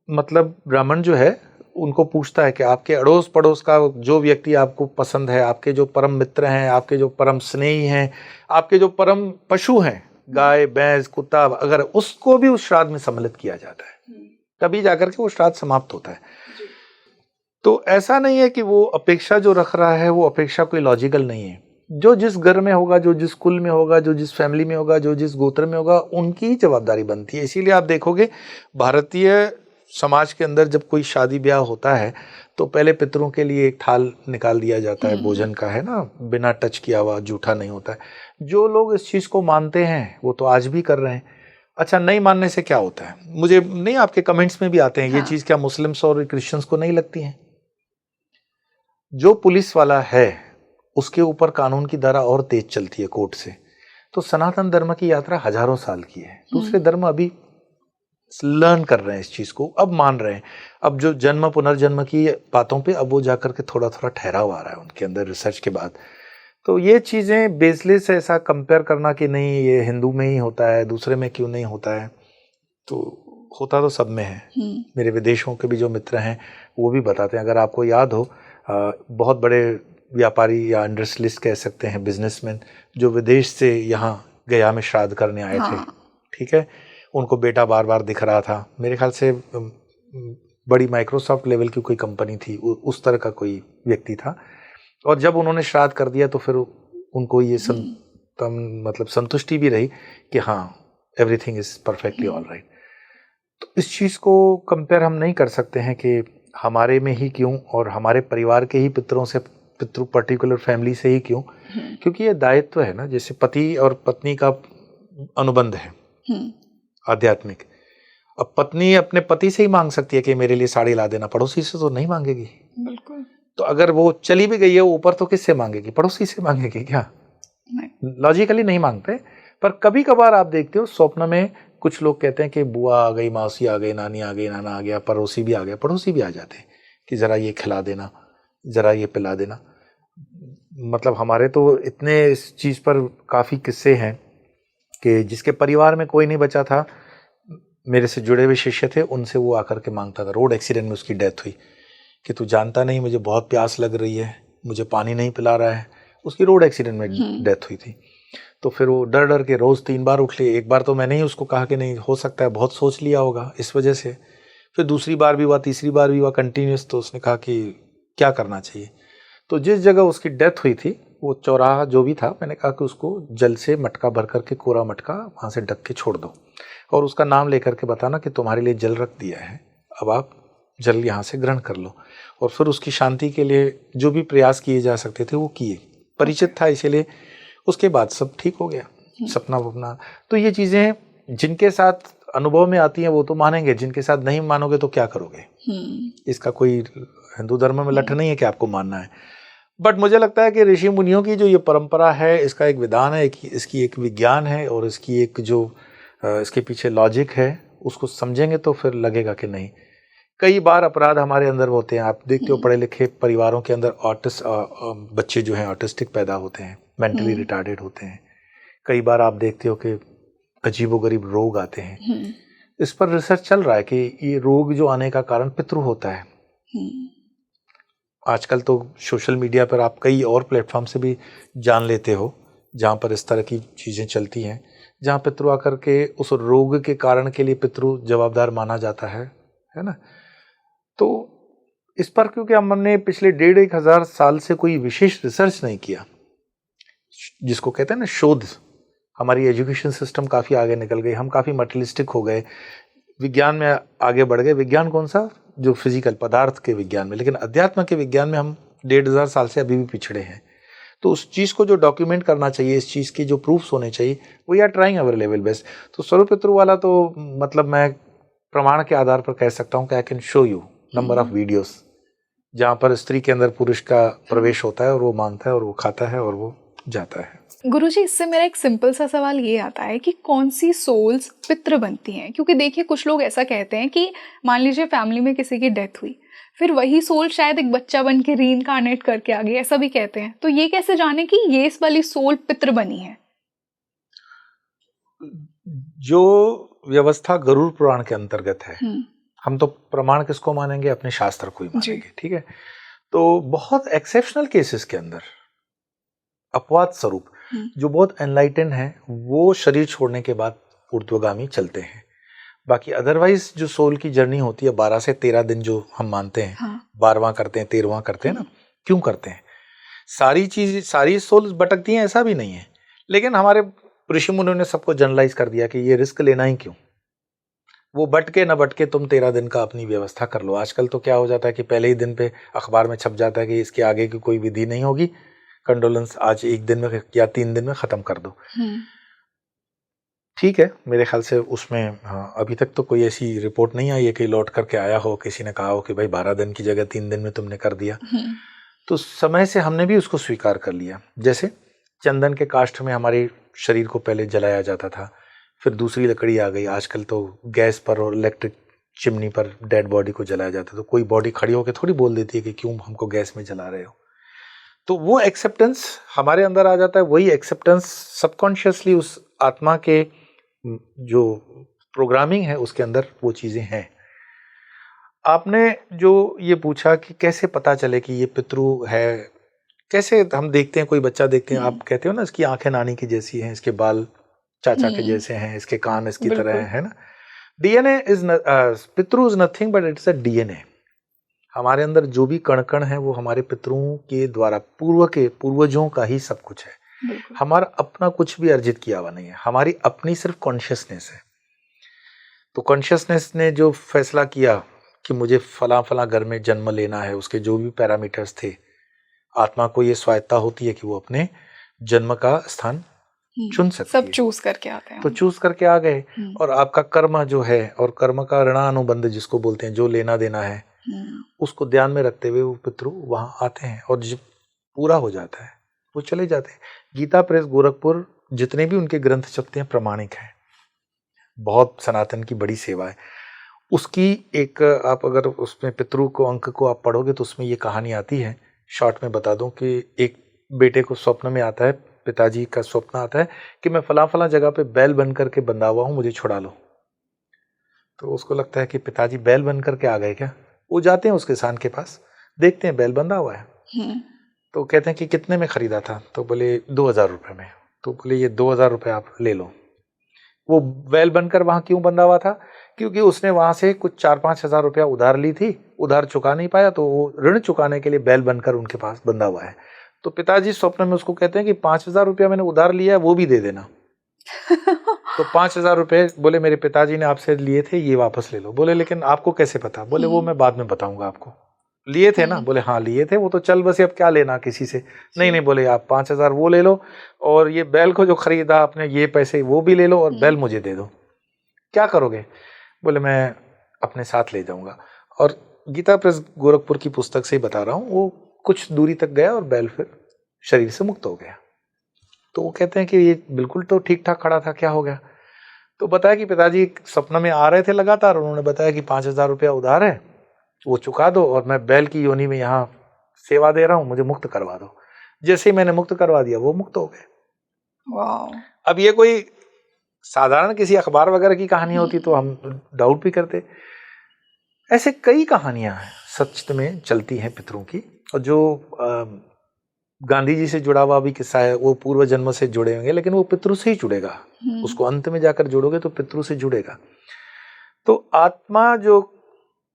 [SPEAKER 2] मतलब ब्राह्मण जो है उनको पूछता है कि आपके अड़ोस पड़ोस का जो व्यक्ति आपको पसंद है, आपके जो परम मित्र हैं, आपके जो परम स्नेही हैं, आपके जो परम पशु हैं, गाय भैंस कुत्ता, अगर उसको भी उस श्राद्ध में सम्मिलित किया जाता है तभी जाकर के वो श्राद्ध समाप्त होता है। तो ऐसा नहीं है कि वो अपेक्षा जो रख रहा है वो अपेक्षा कोई लॉजिकल नहीं है। जो जिस घर में होगा, जो जिस कुल में होगा, जो जिस फैमिली में होगा, जो जिस गोत्र में होगा, उनकी ही जवाबदारी बनती है। इसीलिए आप देखोगे भारतीय समाज के अंदर जब कोई शादी ब्याह होता है तो पहले पितरों के लिए एक थाल निकाल दिया जाता है भोजन का, है ना, बिना टच किया हुआ, जूठा नहीं होता है। जो लोग इस चीज को मानते हैं वो तो आज भी कर रहे हैं। अच्छा, नहीं मानने से क्या होता है? मुझे नहीं, आपके कमेंट्स में भी आते हैं ये चीज क्या मुस्लिम्स और क्रिश्चियंस को नहीं लगती है? जो पुलिस वाला है उसके ऊपर कानून की धारा और तेज चलती है कोर्ट से। तो सनातन धर्म की यात्रा हजारों साल की है। दूसरे धर्म अभी लर्न कर रहे हैं इस चीज को, अब मान रहे हैं। अब जो जन्म पुनर्जन्म की बातों पे अब वो जाकर के थोड़ा थोड़ा ठहराव आ रहा है उनके अंदर रिसर्च के बाद। तो ये चीजें बेसलेस ऐसा कंपेयर करना कि नहीं ये हिंदू में ही होता है दूसरे में क्यों नहीं होता है, तो होता तो सब में है। मेरे विदेशों के भी जो मित्र हैं वो भी बताते हैं। अगर आपको याद हो, बहुत बड़े व्यापारी या इंडस्ट्रियलिस्ट कह सकते हैं, बिजनेसमैन, जो विदेश से यहाँ गया में श्राद्ध करने आए थे, ठीक है, उनको बेटा बार बार दिख रहा था। मेरे ख्याल से बड़ी माइक्रोसॉफ्ट लेवल की कोई कंपनी थी, उस तरह का कोई व्यक्ति था। और जब उन्होंने श्राद्ध कर दिया तो फिर उनको ये सब मतलब संतुष्टि भी रही कि हाँ everything is perfectly all right. तो इस चीज़ को कंपेयर हम नहीं कर सकते हैं कि हमारे में ही क्यों और हमारे परिवार के ही पितरों से, पितृ पर्टिकुलर फैमिली से ही क्यों, क्योंकि ये दायित्व है ना, जैसे पति और पत्नी का अनुबंध है आध्यात्मिक। अब पत्नी अपने पति से ही मांग सकती है कि मेरे लिए साड़ी ला देना, पड़ोसी से तो नहीं मांगेगी।
[SPEAKER 1] बिल्कुल।
[SPEAKER 2] तो अगर वो चली भी गई है ऊपर तो किससे मांगेगी? पड़ोसी से मांगेगी क्या? लॉजिकली नहीं मांगते। पर कभी कभार आप देखते हो स्वप्न में कुछ लोग कहते हैं कि बुआ आ गई, मौसी आ गई, नानी आ गई, नाना आ गया, पड़ोसी भी आ गया, पड़ोसी भी आ जाते हैं कि जरा ये खिला देना, जरा ये पिला देना। मतलब हमारे तो इतने इस चीज़ पर काफ़ी किस्से हैं कि जिसके परिवार में कोई नहीं बचा था, मेरे से जुड़े हुए शिष्य थे, उनसे वो आकर के मांगता था। रोड एक्सीडेंट में उसकी डेथ हुई कि तू जानता नहीं मुझे बहुत प्यास लग रही है, मुझे पानी नहीं पिला रहा है। उसकी रोड एक्सीडेंट में डेथ हुई थी। तो फिर वो डर डर के रोज़ 3 बार उठ लिए। एक बार तो मैंने ही उसको कहा कि नहीं हो सकता है, बहुत सोच लिया होगा इस वजह से। फिर दूसरी बार भी हुआ, तीसरी बार भी हुआ कंटिन्यूस। तो उसने कहा कि क्या करना चाहिए। तो जिस जगह उसकी डेथ हुई थी वो चौराहा जो भी था, मैंने कहा कि उसको जल से मटका भर करके, कोरा मटका वहाँ से ढक के छोड़ दो और उसका नाम लेकर के बताना कि तुम्हारे लिए जल रख दिया है, अब आप जल यहाँ से ग्रहण कर लो। और फिर उसकी शांति के लिए जो भी प्रयास किए जा सकते थे वो किए। परिचित था इसीलिए उसके बाद सब ठीक हो गया, सपना वपना। तो ये चीज़ें जिनके साथ अनुभव में आती हैं वो तो मानेंगे, जिनके साथ नहीं मानोगे तो क्या करोगे। इसका कोई हिंदू धर्म में लठ नहीं है कि आपको मानना है। बट मुझे लगता है कि ऋषि मुनियों की जो ये परंपरा है, इसका एक विधान है, इसकी एक विज्ञान है और इसकी एक जो इसके पीछे लॉजिक है, उसको समझेंगे तो फिर लगेगा कि नहीं। कई बार अपराध हमारे अंदर होते हैं। आप देखते हो पढ़े लिखे परिवारों के अंदर बच्चे जो हैं ऑटिस्टिक पैदा होते हैं, मेंटली रिटार्डेड होते हैं। कई बार आप देखते हो कि अजीबोगरीब रोग आते हैं। इस पर रिसर्च चल रहा है कि ये रोग जो आने का कारण पितृ होता है। आजकल तो सोशल मीडिया पर आप कई और प्लेटफॉर्म से भी जान लेते हो जहाँ पर इस तरह की चीज़ें चलती हैं, जहाँ पितृ आकर के उस रोग के कारण के लिए पितृ जवाबदार माना जाता है ना। तो इस पर क्योंकि हमने पिछले 1,500 साल से कोई विशेष रिसर्च नहीं किया, जिसको कहते हैं ना शोध। हमारी एजुकेशन सिस्टम काफ़ी आगे निकल गई, हम काफ़ी मटेरियलिस्टिक हो गए, विज्ञान में आगे बढ़ गए। विज्ञान कौन सा, जो फिजिकल पदार्थ के विज्ञान में, लेकिन अध्यात्म के विज्ञान में हम 1,500 साल से अभी भी पिछड़े हैं। तो उस चीज़ को जो डॉक्यूमेंट करना चाहिए, इस चीज़ की जो प्रूफ्स होने चाहिए, we are trying our level best. तो सर्वपितृ वाला तो मतलब मैं प्रमाण के आधार पर कह सकता हूँ कि I can show you number of videos जहाँ पर स्त्री के अंदर पुरुष का प्रवेश होता है और वो मांगता है और वो खाता है और वो जाता है।
[SPEAKER 1] गुरुजी, इससे मेरा एक सिंपल सा सवाल ये आता है कि कौन सी सोल्स पितृ बनती हैं? क्योंकि देखिए कुछ लोग ऐसा कहते हैं कि मान लीजिए फैमिली में किसी की डेथ हुई, फिर वही सोल शायद एक बच्चा बन के रीइंकार्नेट करके आ गई, ऐसा भी कहते हैं। तो ये कैसे जाने कि ये इस वाली सोल पितृ बनी है?
[SPEAKER 2] जो व्यवस्था गरुड़ पुराण के अंतर्गत है, हम तो प्रमाण किसको मानेंगे, अपने शास्त्र को ही मानेंगे, ठीक है। तो बहुत एक्सेप्शनल केसेस के अंदर अपवाद स्वरूप जो बहुत एनलाइटेंड है वो शरीर छोड़ने के बाद ऊर्ध्वगामी चलते हैं। बाकी अदरवाइज जो सोल की जर्नी होती है 12 से 13 दिन जो हम मानते हैं, 12वां करते हैं, 13वां करते हैं ना, क्यों करते हैं? सारी सोल भटकती हैं ऐसा भी नहीं है, लेकिन हमारे ऋषि मुनियों ने सबको जनरलाइज कर दिया कि ये रिस्क लेना ही क्यों, वो बटके न बटके तुम 13 दिन का अपनी व्यवस्था कर लो। आजकल तो क्या हो जाता है कि पहले ही दिन पे अखबार में छप जाता है कि इसके आगे की कोई विधि नहीं होगी, कंडोलेंस आज 1 दिन में या 3 दिन में खत्म कर दो। ठीक है, मेरे ख्याल से उसमें अभी तक तो कोई ऐसी रिपोर्ट नहीं आई है कि लौट करके आया हो, किसी ने कहा हो कि भाई 12 दिन की जगह 3 दिन में तुमने कर दिया। तो समय से हमने भी उसको स्वीकार कर लिया। जैसे चंदन के काष्ठ में हमारे शरीर को पहले जलाया जाता था, फिर दूसरी लकड़ी आ गई। आजकल तो गैस पर और इलेक्ट्रिक चिमनी पर डेड बॉडी को जलाया जाता है। तो कोई बॉडी खड़ी होकर थोड़ी बोल देती है कि क्यों हमको गैस में जला रहे हो। तो वो एक्सेप्टेंस हमारे अंदर आ जाता है। वही एक्सेप्टेंस सबकॉन्शियसली उस आत्मा के जो प्रोग्रामिंग है उसके अंदर वो चीज़ें हैं। आपने जो ये पूछा कि कैसे पता चले कि ये पितृ है, कैसे हम देखते हैं, कोई बच्चा देखते हैं, आप कहते हो ना इसकी आंखें नानी की जैसी हैं, इसके बाल चाचा के जैसे हैं, इसके कान इसकी तरह है ना। डीएनए इज पितृ is nothing but it's a DNA. हमारे अंदर जो भी कण कण है वो हमारे पितरों के द्वारा पूर्वजों का ही सब कुछ है।
[SPEAKER 1] बिल्कुल।
[SPEAKER 2] हमारा अपना कुछ भी अर्जित किया हुआ नहीं है, हमारी अपनी सिर्फ कॉन्शियसनेस है। तो कॉन्शियसनेस ने जो फैसला किया कि मुझे फला फला घर में जन्म लेना है, उसके जो भी पैरामीटर्स थे, आत्मा को ये स्वायत्ता होती है कि वो अपने जन्म का स्थान चुन सकती
[SPEAKER 1] सब
[SPEAKER 2] है।
[SPEAKER 1] चूज करके आते हैं
[SPEAKER 2] तो
[SPEAKER 1] हम।
[SPEAKER 2] चूज करके आ गए, और आपका कर्म जो है और कर्म का ऋणानुबंध जिसको बोलते हैं, जो लेना देना है, उसको ध्यान में रखते हुए वो पितृ वहां आते हैं, और जब पूरा हो जाता है वो चले जाते हैं। गीता प्रेस गोरखपुर जितने भी उनके ग्रंथ छपते हैं प्रमाणिक हैं, बहुत सनातन की बड़ी सेवा है उसकी। एक आप अगर उसमें पितृ को अंक को आप पढ़ोगे तो उसमें ये कहानी आती है, शॉर्ट में बता दूं कि एक बेटे को स्वप्न में आता है, पिताजी का स्वप्न आता है कि मैं फला फला जगह पे बैल बन करके बंधा हुआ हूं, मुझे छुड़ा लो। तो उसको लगता है कि पिताजी बैल बन करके आ गए क्या। वो जाते हैं उसके किसान के पास, देखते हैं बैल बंधा हुआ है। तो कहते हैं कि कितने में खरीदा था, तो बोले 2000 रुपये में। तो बोले ये 2000 रुपये आप ले लो। वो बैल बनकर वहां क्यों बंधा हुआ था, क्योंकि उसने वहां से कुछ 4-5 हजार रुपया उधार ली थी, उधार चुका नहीं पाया, तो वो ऋण चुकाने के लिए बैल बनकर उनके पास बंधा हुआ है। तो पिताजी स्वप्न में उसको कहते हैं कि 5000 रुपया मैंने उधार लिया है, वो भी दे देना। तो 5000 रुपये बोले मेरे पिताजी ने आपसे लिए थे, ये वापस ले लो। बोले लेकिन आपको कैसे पता। बोले वो मैं बाद में बताऊंगा आपको। लिए थे ना। बोले हाँ लिए थे, वो तो चल बसे, अब क्या लेना किसी से। नहीं बोले आप 5000 वो ले लो, और ये बैल को जो खरीदा आपने ये पैसे वो भी ले लो, और बैल मुझे दे दो। क्या करोगे। बोले मैं अपने साथ ले जाऊंगा। और गीता प्रेस गोरखपुर की पुस्तक से ही बता रहा हूँ, वो कुछ दूरी तक गया और बैल फिर शरीर से मुक्त हो गया। तो वो कहते हैं कि ये बिल्कुल तो ठीक ठाक खड़ा था, क्या हो गया। तो बताया कि पिताजी सपना में आ रहे थे लगातार, उन्होंने बताया कि 5000 रुपया उधार है, वो चुका दो, और मैं बैल की योनि में यहाँ सेवा दे रहा हूँ, मुझे मुक्त करवा दो। जैसे ही मैंने मुक्त करवा दिया वो मुक्त हो गए।
[SPEAKER 1] वाह।
[SPEAKER 2] अब ये कोई साधारण किसी अखबार वगैरह की कहानी होती तो हम डाउट भी करते। ऐसे कई कहानियां हैं सच में चलती हैं पितरों की। और जो गांधी जी से जुड़ा हुआ भी किस्सा है, वो पूर्व जन्म से जुड़े होंगे, लेकिन वो पितृ से ही जुड़ेगा। उसको अंत में जाकर जोड़ोगे तो पितृ से जुड़ेगा। तो आत्मा जो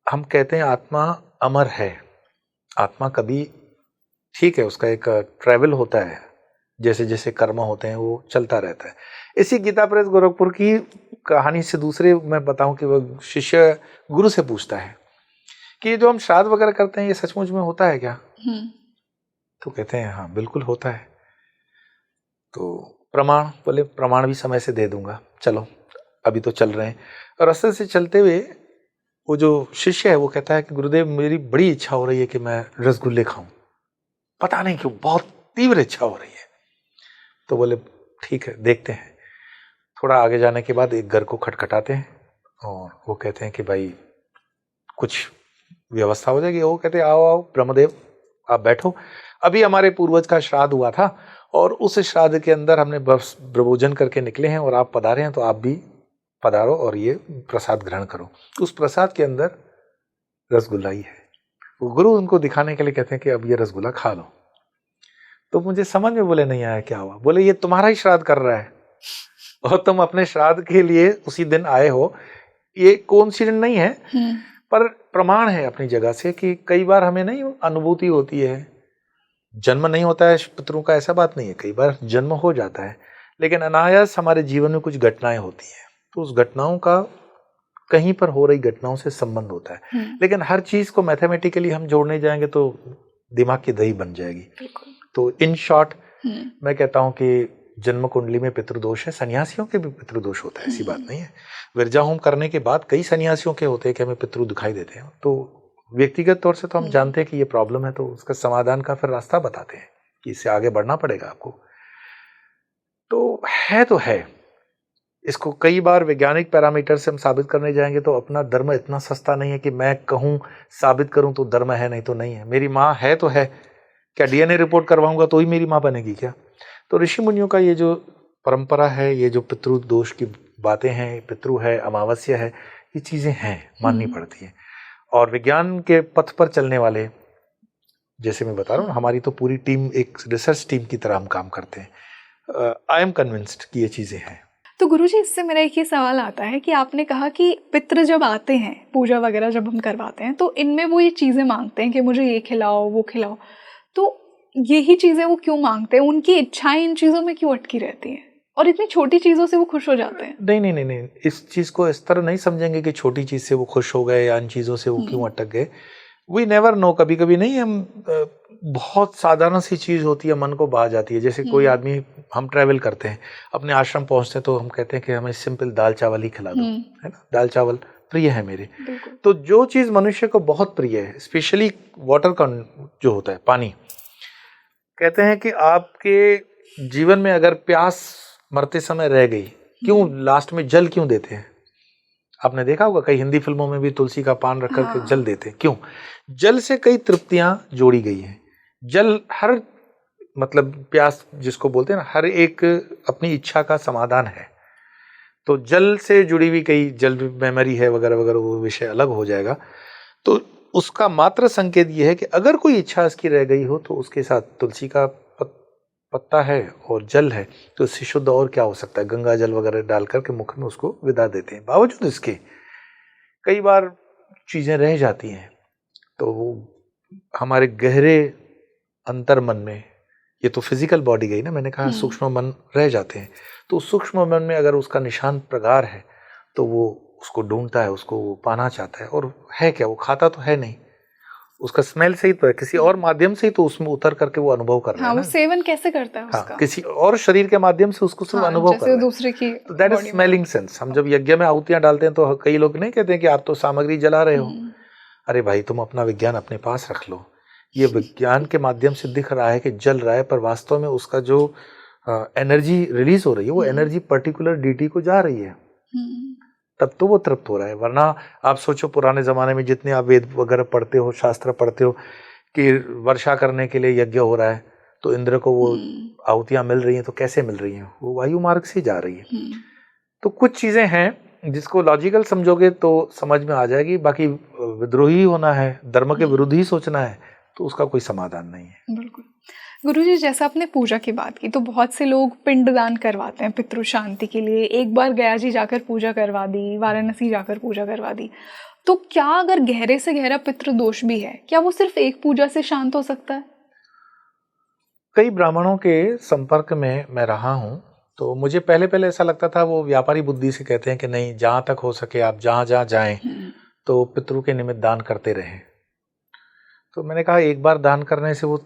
[SPEAKER 2] हम कहते हैं, आत्मा अमर है। आत्मा कभी, ठीक है, उसका एक ट्रैवल होता है, जैसे जैसे कर्म होते हैं वो चलता रहता है। इसी गीता प्रेस गोरखपुर की कहानी से दूसरे मैं बताऊं कि वो शिष्य गुरु से पूछता है कि ये जो हम श्राद्ध वगैरह करते हैं ये सचमुच में होता है क्या। तो कहते हैं हाँ बिल्कुल होता है। तो प्रमाण, बोले प्रमाण भी समय से दे दूंगा, चलो अभी तो चल रहे हैं। और रास्ते से चलते हुए वो जो शिष्य है वो कहता है कि गुरुदेव मेरी बड़ी इच्छा हो रही है कि मैं रसगुल्ले खाऊं, पता नहीं क्यों बहुत तीव्र इच्छा हो रही है। तो बोले ठीक है देखते हैं। थोड़ा आगे जाने के बाद एक घर को खटखटाते हैं और वो कहते हैं कि भाई कुछ व्यवस्था हो जाएगी। वो कहते हैं आओ आओ ब्रह्मदेव आप बैठो, अभी हमारे पूर्वज का श्राद्ध हुआ था और उस श्राद्ध के अंदर हमने भोजन करके निकले हैं और आप पधारे हैं, तो आप भी पधारो और ये प्रसाद ग्रहण करो। उस प्रसाद के अंदर रसगुल्ला ही है। वो गुरु उनको दिखाने के लिए कहते हैं कि अब ये रसगुल्ला खा लो। तो मुझे समझ में बोले नहीं आया क्या हुआ। बोले ये तुम्हारा ही श्राद्ध कर रहा है और तुम अपने श्राद्ध के लिए उसी दिन आए हो। ये कोइंसिडेंस नहीं है पर प्रमाण है अपनी जगह से कि कई बार हमें नहीं अनुभूति होती है। जन्म नहीं होता है पितरों का, ऐसा बात नहीं है, कई बार जन्म हो जाता है, लेकिन अनायास हमारे जीवन में कुछ घटनाएं होती हैं, तो उस घटनाओं का कहीं पर हो रही घटनाओं से संबंध होता है। लेकिन हर चीज को मैथमेटिकली हम जोड़ने जाएंगे तो दिमाग की दही बन जाएगी। तो इन शॉर्ट मैं कहता हूं कि जन्म कुंडली में पितृदोष है। सन्यासियों के भी पितृदोष होता है, ऐसी बात नहीं है। विरजा होम करने के बाद कई सन्यासियों के होते हैं कि हमें पितृ दिखाई देते हैं, तो व्यक्तिगत तौर से तो हम जानते हैं कि ये प्रॉब्लम है, तो उसका समाधान का फिर रास्ता बताते हैं कि इससे आगे बढ़ना पड़ेगा आपको। तो है इसको कई बार वैज्ञानिक पैरामीटर से हम साबित करने जाएंगे तो अपना धर्म इतना सस्ता नहीं है कि मैं कहूं साबित करूं तो धर्म है, नहीं तो नहीं है। मेरी माँ है तो है, क्या डीएनए रिपोर्ट करवाऊंगा तो ही मेरी माँ बनेगी क्या। तो ऋषि मुनियों का ये जो परंपरा है, ये जो पितृ दोष की बातें हैं, पितृ है, अमावस्या है, ये चीजें हैं, माननी पड़ती है। और विज्ञान के पथ पर चलने वाले, जैसे मैं बता रहा हूँ, हमारी तो पूरी टीम एक रिसर्च टीम की तरह हम काम करते हैं। आई एम कन्विंस्ड कि ये चीजें हैं।
[SPEAKER 1] तो गुरुजी, इससे मेरा एक ही सवाल आता है कि आपने कहा कि पितृ जब आते हैं, पूजा वगैरह जब हम करवाते हैं, तो इनमें वो ये चीज़ें मांगते हैं कि मुझे ये खिलाओ वो खिलाओ, तो यही चीजें वो क्यों मांगते हैं, उनकी इच्छाएं इन चीजों में क्यों अटकी रहती हैं और इतनी छोटी चीजों से वो खुश हो जाते हैं?
[SPEAKER 2] नहीं नहीं नहीं नहीं, इस चीज को इस तरह नहीं समझेंगे कि छोटी चीज से वो खुश हो गए या इन चीजों से वो क्यों अटक गए। वी नेवर नो, कभी कभी नहीं, हम बहुत साधारण सी चीज होती है, मन को भा जाती है। जैसे कोई आदमी, हम ट्रैवल करते हैं, अपने आश्रम पहुंचते हैं तो हम कहते हैं कि हमें सिंपल दाल चावल ही खिला दो, है ना, दाल चावल प्रिय है मेरे। तो जो चीज मनुष्य को बहुत प्रिय है, स्पेशली वाटर का जो होता है, पानी, कहते हैं कि आपके जीवन में अगर प्यास मरते समय रह गई, क्यों लास्ट में जल क्यों देते हैं? आपने देखा होगा कई हिंदी फिल्मों में भी तुलसी का पान रख करके जल देते हैं। क्यों? जल से कई तृप्तियां जोड़ी गई हैं। जल हर, मतलब प्यास जिसको बोलते हैं ना, हर एक अपनी इच्छा का समाधान है। तो जल से जुड़ी हुई कई जल मेमोरी है वगैरह वगैरह, वो विषय अलग हो जाएगा। तो उसका मात्र संकेत ये है कि अगर कोई इच्छा इसकी रह गई हो तो उसके साथ तुलसी का पत्ता है और जल है, तो इससे शुद्ध और क्या हो सकता है? गंगा जल वगैरह डाल करके मुख में उसको विदा देते हैं। बावजूद इसके कई बार चीजें रह जाती हैं, तो हमारे गहरे अंतर मन में, ये तो फिजिकल बॉडी गई ना, मैंने कहा सूक्ष्म मन रह जाते हैं, तो सूक्ष्म मन में अगर उसका निशान प्रगार है तो वो उसको ढूंढता है, उसको वो पाना चाहता है। और है क्या? वो खाता तो है नहीं, उसका स्मेल से ही तो है, किसी और माध्यम से ही तो उसमें उतर करके वो अनुभव कर रहा है ना।
[SPEAKER 1] वो सेवन कैसे करता है उसका?
[SPEAKER 2] हाँ, किसी और शरीर के माध्यम से उसको सिर्फ अनुभव कर रहा है,
[SPEAKER 1] दूसरे की।
[SPEAKER 2] तो दैट इज स्मेलिंग सेंस। हम जब यज्ञ में आहुतियां डालते हैं तो कई लोग नहीं कहते हैं कि आप तो सामग्री जला रहे हो। अरे भाई, तुम अपना विज्ञान अपने पास रख लो। ये विज्ञान के माध्यम से दिख रहा है कि जल रहा है, पर वास्तव में उसका जो एनर्जी रिलीज हो रही है, वो एनर्जी पर्टिकुलर डीटी को जा रही है, तब तो वो तृप्त हो रहा है। वरना आप सोचो, पुराने जमाने में जितने आप वेद वगैरह पढ़ते हो, शास्त्र पढ़ते हो, कि वर्षा करने के लिए यज्ञ हो रहा है, तो इंद्र को वो आहुतियां मिल रही हैं, तो कैसे मिल रही हैं? वो वायु मार्ग से जा रही है। तो कुछ चीजें हैं जिसको लॉजिकल समझोगे तो समझ में आ जाएगी, बाकी विद्रोही होना है, धर्म के विरुद्ध ही सोचना है, तो उसका कोई समाधान नहीं है।
[SPEAKER 1] बिल्कुल। गुरुजी, जैसा आपने पूजा की बात की, तो बहुत से लोग पिंडदान करवाते हैं पितृ शांति के लिए। एक बार गया जी जाकर पूजा करवा दी, वाराणसी जाकर पूजा करवा दी, तो क्या अगर गहरे से गहरा पितृ दोष भी है, क्या वो सिर्फ एक पूजा से शांत हो सकता है?
[SPEAKER 2] कई ब्राह्मणों के संपर्क में मैं रहा हूं, तो मुझे पहले ऐसा लगता था, वो व्यापारी बुद्धि से कहते हैं कि नहीं, जहां तक हो सके आप जहां जहां जाएं तो पितृ के निमित्त दान करते रहें। तो मैंने कहा, एक बार दान करने से वो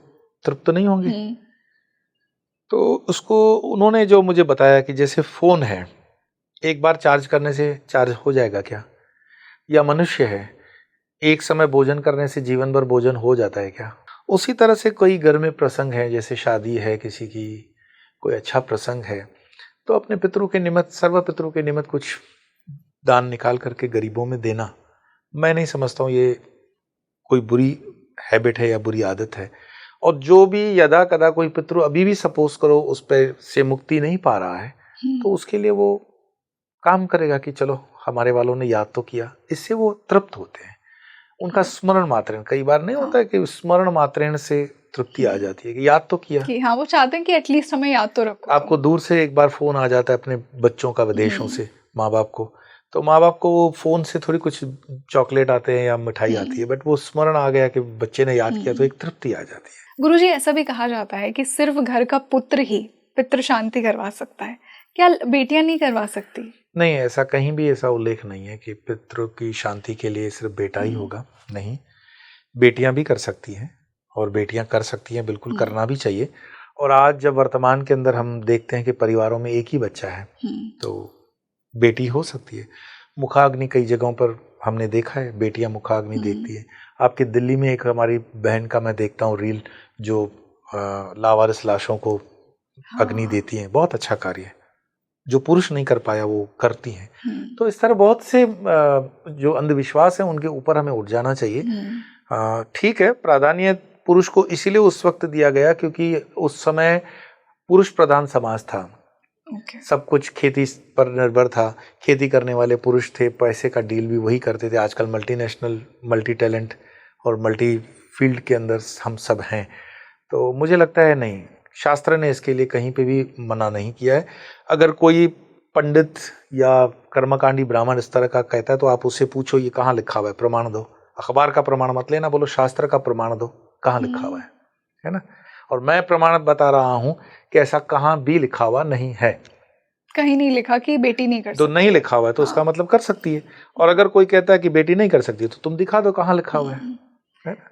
[SPEAKER 2] तृप्त नहीं होंगे? तो उसको उन्होंने जो मुझे बताया कि जैसे फोन है, एक बार चार्ज करने से चार्ज हो जाएगा क्या? या मनुष्य है, एक समय भोजन करने से जीवन भर भोजन हो जाता है क्या? उसी तरह से कोई घर में प्रसंग है, जैसे शादी है किसी की, कोई अच्छा प्रसंग है, तो अपने पितरों के निमित्त, सर्व पितरों के निमित्त कुछ दान निकाल करके गरीबों में देना, मैं नहीं समझता हूँ ये कोई बुरी हैबिट है या बुरी आदत है। और जो भी यदा कदा कोई पितृ अभी भी सपोज करो उस पर से मुक्ति नहीं पा रहा है, तो उसके लिए वो काम करेगा कि चलो हमारे वालों ने याद तो किया, इससे वो तृप्त होते हैं। उनका स्मरण मात्रेण, कई बार नहीं होता है कि स्मरण मात्रेण से तृप्ति आ जाती है कि याद तो किया
[SPEAKER 1] कि हाँ, वो चाहते हैं कि एटलीस्ट हमें याद तो रखो।
[SPEAKER 2] आपको दूर से एक बार फोन आ जाता है अपने बच्चों का विदेशों से, माँ बाप को, तो माँ बाप को वो फोन से थोड़ी कुछ चॉकलेट आते हैं या मिठाई आती है, बट वो स्मरण आ गया कि बच्चे ने याद किया, तो एक तृप्ति आ जाती है।
[SPEAKER 1] गुरुजी, ऐसा भी कहा जाता है कि सिर्फ घर का पुत्र ही पितृ शांति करवा सकता है, क्या बेटियां नहीं करवा सकती?
[SPEAKER 2] नहीं, ऐसा कहीं भी ऐसा उल्लेख नहीं है कि पितृ की शांति के लिए सिर्फ बेटा ही होगा। नहीं, बेटियां भी कर सकती हैं, और बेटियां कर सकती हैं, बिल्कुल करना भी चाहिए। और आज जब वर्तमान के अंदर हम देखते हैं कि परिवारों में एक ही बच्चा है, तो बेटी हो सकती है। मुखाग्नि कई जगहों पर हमने देखा है, बेटियां मुखाग्नि देखती है। आपके दिल्ली में एक हमारी बहन का मैं देखता हूँ रील, जो लावारिस लाशों को अग्नि देती हैं, बहुत अच्छा कार्य है। जो पुरुष नहीं कर पाया वो करती हैं। तो इस तरह बहुत से जो अंधविश्वास है उनके ऊपर हमें उठ जाना चाहिए। ठीक है, प्राधान्य पुरुष को इसीलिए उस वक्त दिया गया क्योंकि उस समय पुरुष प्रधान समाज था। सब कुछ खेती पर निर्भर था, खेती करने वाले पुरुष थे, पैसे का डील भी वही करते थे। आजकल मल्टीनेशनल, मल्टी टैलेंट और मल्टी फील्ड के अंदर हम सब हैं। तो मुझे लगता है नहीं, शास्त्र ने इसके लिए कहीं पे भी मना नहीं किया है। अगर कोई पंडित या कर्मकांडी ब्राह्मण इस तरह का कहता है तो आप उससे पूछो ये कहाँ लिखा हुआ है, प्रमाण दो। अखबार का प्रमाण मत लेना, बोलो शास्त्र का प्रमाण दो, कहाँ लिखा हुआ है ना। और मैं प्रमाणित बता रहा हूं कि ऐसा कहाँ भी लिखा हुआ नहीं है।
[SPEAKER 1] कहीं नहीं लिखा कि बेटी नहीं कर
[SPEAKER 2] तो
[SPEAKER 1] सकती।
[SPEAKER 2] नहीं लिखा हुआ है तो उसका मतलब कर सकती है। और अगर कोई कहता है कि बेटी नहीं कर सकती तो तुम दिखा दो कहाँ लिखा हुआ है।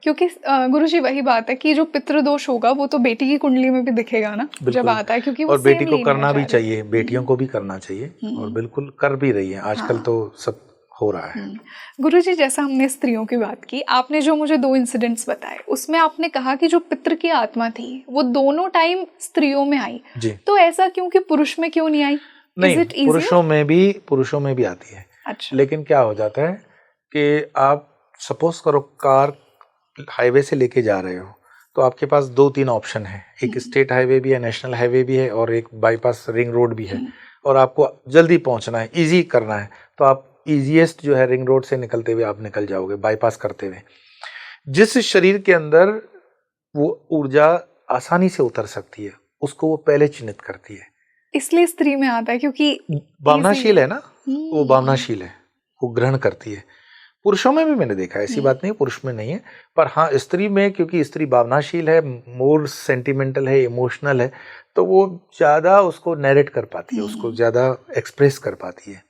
[SPEAKER 1] क्योंकि गुरुजी वही बात है कि जो पितृदोष होगा वो तो बेटी की कुंडली में भी दिखेगा ना जब आता है, क्योंकि वो
[SPEAKER 2] और बेटी
[SPEAKER 1] same
[SPEAKER 2] को
[SPEAKER 1] line
[SPEAKER 2] करना
[SPEAKER 1] में
[SPEAKER 2] भी
[SPEAKER 1] जा रही
[SPEAKER 2] चाहिए, बेटियों को भी करना चाहिए और बिल्कुल कर भी रही है आजकल। तो सब हो रहा है।
[SPEAKER 1] गुरुजी, जैसा हमने स्त्रियों की बात की, आपने जो मुझे 2 इंसिडेंट्स बताए उसमें आपने कहा कि जो पितृ की आत्मा थी वो दोनों टाइम स्त्रियों में आई
[SPEAKER 2] जी।
[SPEAKER 1] तो ऐसा क्यों कि पुरुष में क्यों नहीं आई?
[SPEAKER 2] नहीं, पुरुषों में भी आती है।
[SPEAKER 1] अच्छा।
[SPEAKER 2] लेकिन क्या हो जाता है कि आप सपोज करो कार हाईवे से लेके जा रहे हो तो आपके पास 2-3 ऑप्शन है। एक स्टेट हाईवे भी है, नेशनल हाईवे भी है और एक बाईपास रिंग रोड भी है। और आपको जल्दी पहुंचना है, इजी करना है, तो आप इजीएस्ट जो है रिंग रोड से निकलते हुए आप निकल जाओगे बाईपास करते हुए। जिस शरीर के अंदर वो ऊर्जा आसानी से उतर सकती है उसको वो पहले चिन्हित करती है।
[SPEAKER 1] इसलिए स्त्री में आता है क्योंकि
[SPEAKER 2] भावनाशील है ना, वो भावनाशील है, वो ग्रहण करती है। पुरुषों में भी मैंने देखा, ऐसी बात नहीं पुरुष में नहीं है, पर हाँ स्त्री में, क्योंकि स्त्री भावनाशील है, मोर सेंटिमेंटल है, इमोशनल है, तो वो ज्यादा उसको नैरेट कर पाती है, उसको ज्यादा एक्सप्रेस कर पाती है,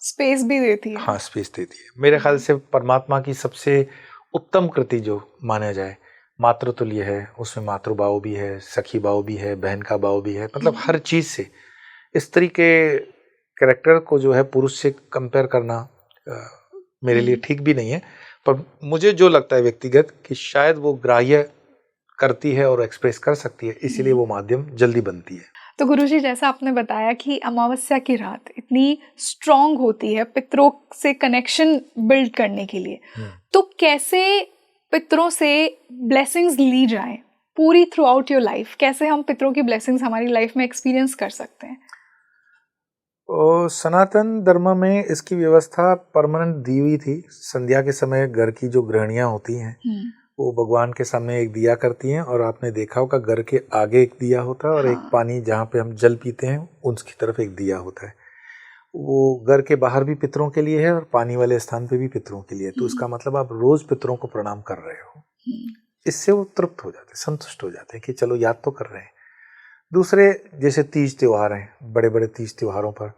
[SPEAKER 1] स्पेस भी देती है।
[SPEAKER 2] हाँ स्पेस देती है। मेरे ख्याल से परमात्मा की सबसे उत्तम कृति जो माना जाए मातृतुल्य है, उसमें मातृभाव भी है, सखी भाव भी है, बहन का भाव भी है, मतलब हर चीज से स्त्री के कैरेक्टर को जो है पुरुष से कंपेयर करना मेरे लिए ठीक भी नहीं है। पर मुझे जो लगता है व्यक्तिगत कि शायद वो ग्राह्य करती है और एक्सप्रेस कर सकती है, इसीलिए वो माध्यम जल्दी बनती है।
[SPEAKER 1] तो गुरुजी, जैसा आपने बताया कि अमावस्या की रात इतनी स्ट्रांग होती है पितरों से कनेक्शन बिल्ड करने के लिए, तो कैसे पितरों से ब्लेसिंग्स ली जाए पूरी थ्रू आउट योर लाइफ? कैसे हम पितरों की ब्लेसिंग्स हमारी लाइफ में एक्सपीरियंस कर सकते हैं?
[SPEAKER 2] सनातन धर्म में इसकी व्यवस्था परमानेंट दी हुई थी। संध्या के समय घर की जो गृहिणियां होती हैं वो भगवान के सामने एक दिया करती हैं, और आपने देखा होगा घर के आगे एक दिया होता है और एक पानी जहाँ पे हम जल पीते हैं उसकी तरफ एक दिया होता है। वो घर के बाहर भी पितरों के लिए है और पानी वाले स्थान पे भी पितरों के लिए है। तो इसका मतलब आप रोज पितरों को प्रणाम कर रहे हो। इससे वो तृप्त हो जाते, संतुष्ट हो जाते हैं कि चलो याद तो कर रहे हैं। दूसरे जैसे तीज त्योहार हैं, बड़े बड़े तीज त्योहारों पर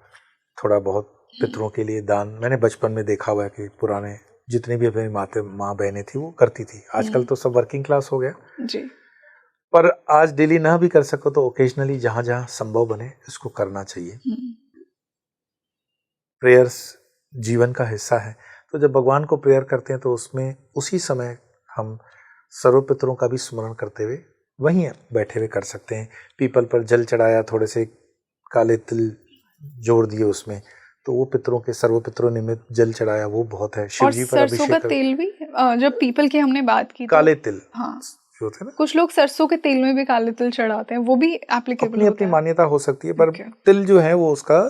[SPEAKER 2] थोड़ा बहुत पितरों के लिए दान, मैंने बचपन में देखा हुआ है कि पुराने जितनी भी अपनी माँ बहनें थी वो करती थी। आजकल तो सब वर्किंग क्लास हो गया
[SPEAKER 1] जी।
[SPEAKER 2] पर आज डेली ना भी कर सको तो ओकेजनली जहां जहां संभव बने इसको करना चाहिए। प्रेयर्स जीवन का हिस्सा है, तो जब भगवान को प्रेयर करते हैं तो उसमें उसी समय हम सर्व पितरों का भी स्मरण करते हुए वहीं बैठे हुए कर सकते हैं। पीपल पर जल चढ़ाया, थोड़े से काले तिल जोड़ दिए उसमें, तो वो पितरों के सर्व पितरों निमित्त जल चढ़ाया, वो बहुत है। शिव जी पर अभिषेक
[SPEAKER 1] सरसों का तेल भी, जब पीपल की हमने बात की
[SPEAKER 2] काले तिल
[SPEAKER 1] हाँ
[SPEAKER 2] जो होते हैं ना,
[SPEAKER 1] कुछ लोग सरसों के तेल में भी काले तिल चढ़ाते हैं, वो भी एप्लीकेबल
[SPEAKER 2] अपनी अपनी मान्यता हो सकती है, पर तिल जो है वो उसका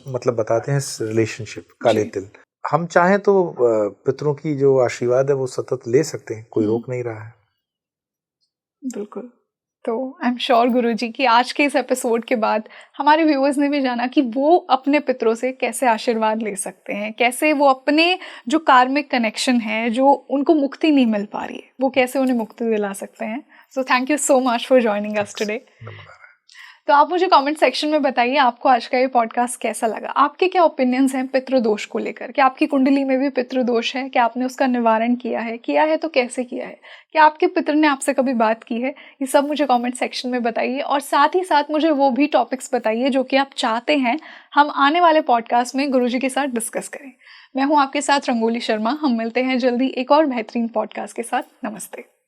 [SPEAKER 2] मतलब बताते हैं रिलेशनशिप। काले तिल हम चाहें तो पितरों की जो आशीर्वाद है वो सतत ले सकते हैं, कोई रोक नहीं रहा है।
[SPEAKER 1] बिल्कुल। तो आई एम श्योर गुरुजी कि आज के इस एपिसोड के बाद हमारे व्यूअर्स ने भी जाना कि वो अपने पितरों से कैसे आशीर्वाद ले सकते हैं, कैसे वो अपने जो कार्मिक कनेक्शन है, जो उनको मुक्ति नहीं मिल पा रही है, वो कैसे उन्हें मुक्ति दिला सकते हैं। So thank you so much for joining us today. तो आप मुझे कमेंट सेक्शन में बताइए आपको आज का ये पॉडकास्ट कैसा लगा, आपके क्या ओपिनियंस हैं पितृदोष को लेकर। क्या आपकी कुंडली में भी पितृदोष है? क्या आपने उसका निवारण किया है तो कैसे किया है? क्या आपके पितृ ने आपसे कभी बात की है? ये सब मुझे कमेंट सेक्शन में बताइए, और साथ ही साथ मुझे वो भी टॉपिक्स बताइए जो कि आप चाहते हैं हम आने वाले पॉडकास्ट में गुरुजी के साथ डिस्कस करें। मैं हूँ आपके साथ रंगोली शर्मा। हम मिलते हैं जल्दी एक और बेहतरीन पॉडकास्ट के साथ। नमस्ते।